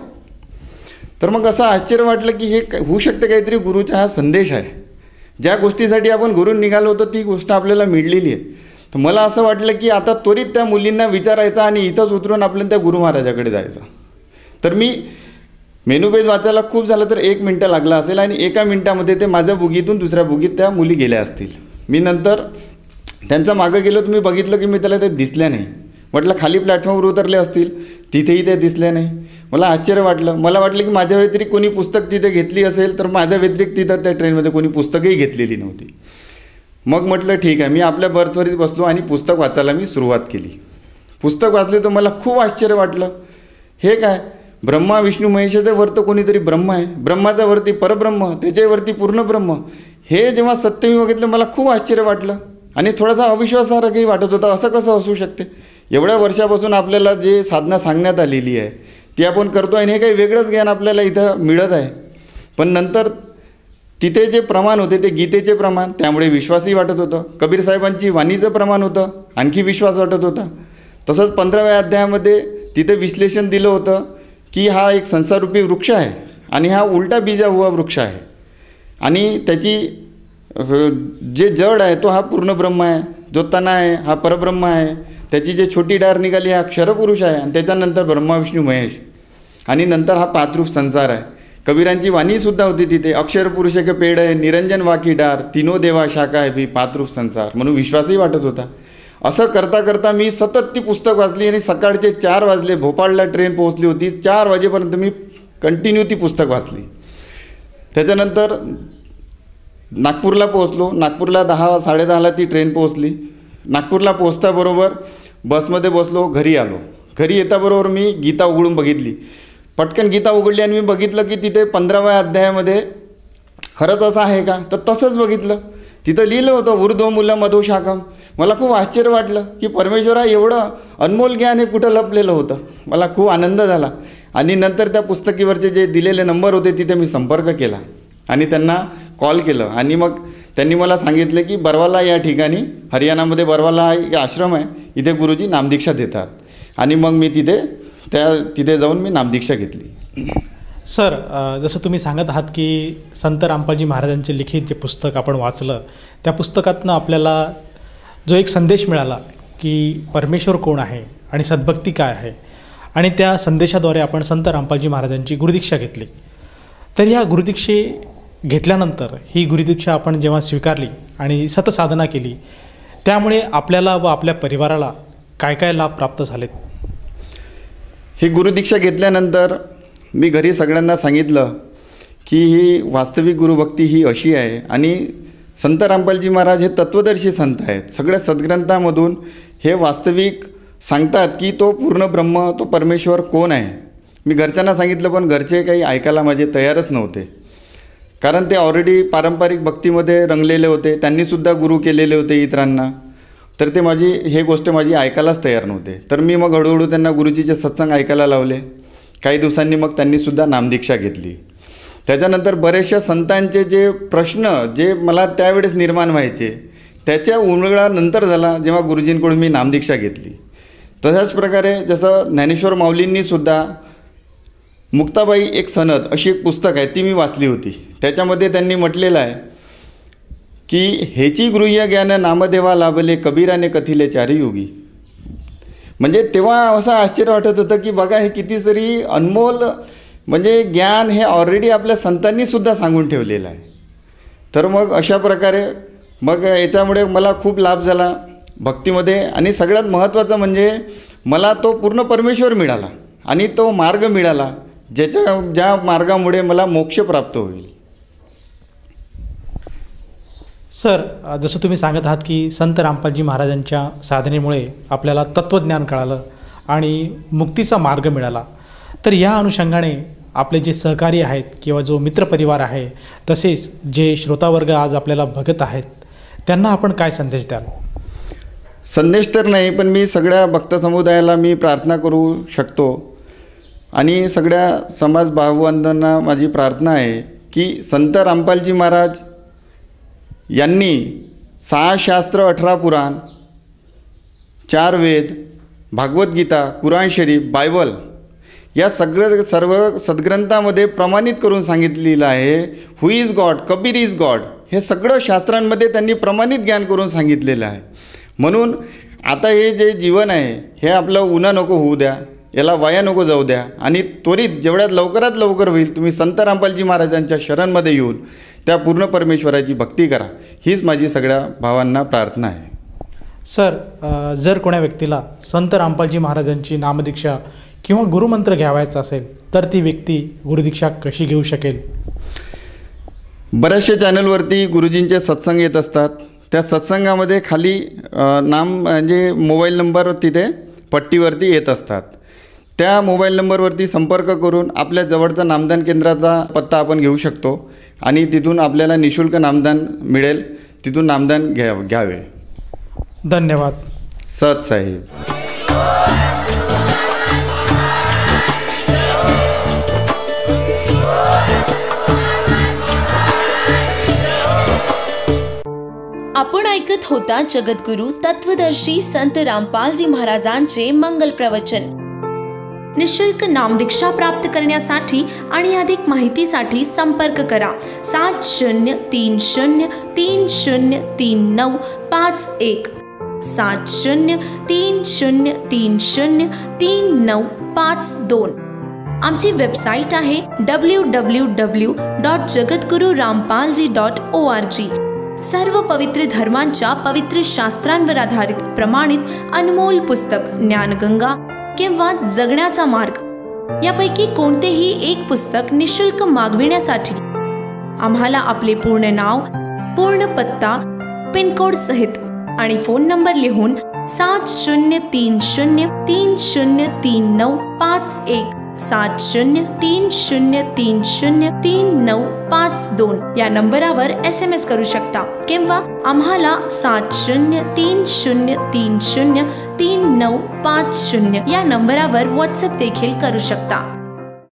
तर मग असं आश्चर्य वाटलं की हे होऊ शकतं काहीतरी गुरुचा हा संदेश आहे. ज्या गोष्टीसाठी आपण घरून निघालो होतो ती गोष्ट आपल्याला मिळलेली आहे. तर मला असं वाटलं की आता त्वरित त्या मुलींना विचारायचं आणि इथंच उतरून आपल्याला त्या गुरु महाराजाकडे जायचं. तर मी मेनू पेज वाचायला खूप झालं तर 1 मिनटं लागला असेल आणि 1 मिनटामध्ये ते माझ्या बुगीतून दुसऱ्या बुगीत त्या मुली गेल्या असतील. मी नंतर त्यांचं मागं गेलो तर मी बघितलं की मी त्याला ते दिसल्या नाही. म्हटलं खाली प्लॅटफॉर्मवर उतरले असतील, तिथेही ते दिसले नाही. मला आश्चर्य वाटलं. मला वाटलं की माझ्या व्यतिरिक्त कोणी पुस्तक तिथे घेतली असेल, तर माझ्या व्यतिरिक्त तिथं त्या ट्रेनमध्ये कोणी पुस्तकही घेतलेली नव्हती. मग म्हटलं ठीक आहे, मी आपल्या बर्थवरती बसलो आणि पुस्तक वाचायला मी सुरुवात केली. पुस्तक वाचले तर मला खूप आश्चर्य वाटलं. हे काय, ब्रह्मा विष्णू महेशाच्या वरती कोणीतरी ब्रह्म आहे, ब्रह्माच्या वरती परब्रह्म, त्याच्यावरती पूर्ण ब्रह्म. हे जेव्हा सत्य मी बघितलं मला खूप आश्चर्य वाटलं आणि थोडासा अविश्वासारखंही वाटत होता. असं कसं असू शकते? एवढ्या वर्षापासून आपल्याला जे साधना सांगण्यात आलेली आहे ती आपण करतो आणि हे काही वेगळंच ज्ञान आपल्याला इथं मिळत आहे. पण नंतर तिथे जे प्रमाण होते ते गीतेचे प्रमाण, त्यामुळे विश्वासही वाटत होतं. कबीर साहेबांची वाणीचं प्रमाण होतं, आणखी विश्वास वाटत होता. तसंच 15व्या अध्यायामध्ये तिथे विश्लेषण दिलं होतं की हा एक संसाररूपी वृक्ष आहे आणि हा उलटा बीजा हुआ वृक्ष आहे आणि त्याची जे जड आहे तो हा पूर्ण ब्रह्म आहे, जो तना आहे हा परब्रह्म आहे, त्याची जे छोटी डार निघाली हा अक्षरपुरुष आहे आणि त्याच्यानंतर ब्रह्मा विष्णू महेश आणि नंतर हा 5 रूप संसार आहे. कबीरांची वाणीसुद्धा होती तिथे, अक्षरपुरुष के पेड़ आहे, निरंजन वाकी डार, तीनो देवा शाखा आहे भी 5 रूप संसार. म्हणून विश्वासही वाटत होता. असं करता करता मी सतत ती पुस्तक वाचली आणि सकाळचे 4 वाजले, भोपाळला ट्रेन पोहोचली होती. 4 वाजेपर्यंत मी कंटिन्यू ती पुस्तक वाचली. त्याच्यानंतर नागपूरला पोहोचलो. नागपूरला 10-10:30ला ती ट्रेन पोहोचली. नागपूरला पोहोचताबरोबर बसमध्ये बसलो, घरी आलो. घरी येताबरोबर मी गीता उघडून बघितली. पटकन गीता उघडली आणि मी बघितलं की तिथे 15व्या अध्यायामध्ये खरंच असं आहे का, तर तसंच बघितलं. तिथं लिहिलं होतं ऊर्ध्व मूलं मधुशाखम. मला खूप आश्चर्य वाटलं की परमेश्वरा एवढं अनमोल ज्ञान हे कुठं लपलेलं होतं. मला खूप आनंद झाला आणि नंतर त्या पुस्तकीवरचे जे दिलेले नंबर होते तिथे मी संपर्क केला आणि त्यांना कॉल केलं आणि मग त्यांनी मला सांगितले की बरवाला या ठिकाणी हरियाणामध्ये बरवाला हा एक आश्रम आहे, इथे गुरुजी नामदीक्षा देतात. आणि मग मी तिथे जाऊन मी नामदीक्षा घेतली. सर, जसं तुम्ही सांगत आहात की संत रामपालजी महाराजांचे लिखित जे पुस्तक आपण वाचलं, त्या पुस्तकातनं आपल्याला जो एक संदेश मिळाला की परमेश्वर कोण आहे आणि सद्भक्ती काय आहे, आणि त्या संदेशाद्वारे आपण संत रामपालजी महाराजांची गुरुदीक्षा घेतली. तर या गुरुदीक्षे घेतल्यानंतर ही गुरुदीक्षा आपण जेव्हा स्वीकारली आणि सतसाधना केली, त्यामुळे आपल्याला व आपल्या परिवाराला काय काय लाभ प्राप्त झालेत? ही गुरुदीक्षा घेतल्यानंतर मी घरी सगळ्यांना सांगितलं की ही वास्तविक गुरुभक्ती ही अशी आहे आणि संत रामपालजी महाराज हे तत्वदर्शी संत आहेत. सगळ्या सद्ग्रंथामधून हे वास्तविक सांगतात की तो पूर्ण ब्रह्म, तो परमेश्वर कोण आहे. मी घरच्यांना सांगितलं पण घरचे काही ऐकायला माझे तयारच नव्हते, कारण ते ऑलरेडी पारंपरिक भक्तीमध्ये रंगलेले होते, त्यांनीसुद्धा गुरु केलेले होते इतरांना. तर ते हे गोष्ट माझी ऐकायलाच तयार नव्हते. तर मी मग हळूहळू त्यांना गुरुजीचे सत्संग ऐकायला लावले. काही दिवसांनी मग त्यांनीसुद्धा नामदीक्षा घेतली. त्याच्यानंतर बरेचशा संतांचे जे प्रश्न जे मला त्यावेळेस निर्माण व्हायचे त्याच्या उलगडानंतर झाला जेव्हा गुरुजींकडून मी नामदीक्षा घेतली. तशाच प्रकारे जसं ज्ञानेश्वर माऊलींनीसुद्धा मुक्ताबाई एक सनद अशी एक पुस्तक आहे, ती मी वाचली होती. त्याच्यामध्ये त्यांनी म्हटलेलं आहे की हेची गृह्य ज्ञान नामदेवा लाभले कबीराने कथिले चारियुगी. म्हणजे तेव्हा असं आश्चर्य वाटत होतं की बघा हे कितीतरी अनमोल म्हणजे ज्ञान हे ऑलरेडी आपल्या संतांनीसुद्धा सांगून ठेवलेलं आहे. तर मग अशा प्रकारे मग याच्यामुळे मला खूप लाभ झाला भक्तीमध्ये. आणि सगळ्यात महत्त्वाचं म्हणजे मला तो पूर्ण परमेश्वर मिळाला आणि तो मार्ग मिळाला ज्या मार्गामुळे मला मोक्ष प्राप्त होईल. सर, जसं तुम्ही सांगत आहात की संत रामपालजी महाराजांच्या साधनेमुळे आपल्याला तत्त्वज्ञान कळालं आणि मुक्तीचा मार्ग मिळाला. तर या अनुषंगाने आपले जे सहकारी आहेत किंवा जो मित्रपरिवार आहे, तसेच जे श्रोतावर्ग आज आपल्याला बघत आहेत, त्यांना आपण काय संदेश द्याल? संदेश तर नाही, पण मी सगळ्या भक्त समुदायाला मी प्रार्थना करू शकतो आणि सगळ्या समाज भावबांधवांना माझी प्रार्थना आहे की संत रामपालजी महाराज यांनी 6 शास्त्र, 18 पुराण, 4 वेद, भागवद्गीता, कुराण शरीफ, बायबल या सर्व सद्ग्रंथामध्ये प्रमाणित करून सांगितलेलं आहे. हु is God, Kabir is God, हे सगळं शास्त्रांमध्ये त्यांनी प्रमाणित ज्ञान करून सांगितलेलं आहे. म्हणून आता हे जे जीवन आहे हे आपलं उन्हा नको होऊ द्या, याला वाया नको जाऊ द्या आणि त्वरित जेवढ्यात लवकरात लवकर होईल तुम्ही संत रामपालजी महाराजांच्या शरणमध्ये येऊन त्या पूर्ण परमेश्वराची भक्ती करा, हीच माझी सगळ्या भावांना प्रार्थना आहे. सर, जर कोण्या व्यक्तीला संत रामपालजी महाराजांची नामदीक्षा किंवा गुरुमंत्र घ्यावायचा असेल तर ती व्यक्ती गुरुदीक्षा कशी घेऊ शकेल? बऱ्याचशा चॅनलवरती गुरुजींचे सत्संग येत असतात. त्या सत्संगामध्ये खाली नाम म्हणजे मोबाईल नंबर तिथे पट्टीवरती येत असतात. त्या मोबाईल नंबरवरती संपर्क करून आपल्या जवळचा नामदान केंद्राचा पत्ता आपण घेऊ शकतो आणि तिथून आपल्याला निःशुल्क नामदान मिळेल, तिथून नामदान घ्यावे. धन्यवाद. सत साहेब. आपण ऐकत होता जगद्गुरु तत्वदर्शी संत रामपालजी महाराजांचे मंगल प्रवचन. निःशुल्क नामदीक्षा प्राप्त करण्यासाठी आणि अधिक माहितीसाठी संपर्क करा 7030303951 7030303952. आमची वेबसाईट आहे www.jagadgururampalji.org. सर्व पवित्र धर्मांच्या पवित्र शास्त्रांवर आधारित प्रमाणित अनमोल पुस्तक ज्ञानगंगा किंवा जगण्याचा मार्ग यापैकी कोणतेही एक पुस्तक निःशुल्क मागविण्यासाठी आम्हाला आपले पूर्ण नाव, पूर्ण पत्ता, पिनकोड सहित आणि फोन नंबर लिहून 7030303951 7030303952 या नंबरावर SMS करू शकता किंवा आम्हाला 7030303950 या नंबरावर WhatsApp देखील करू शकता.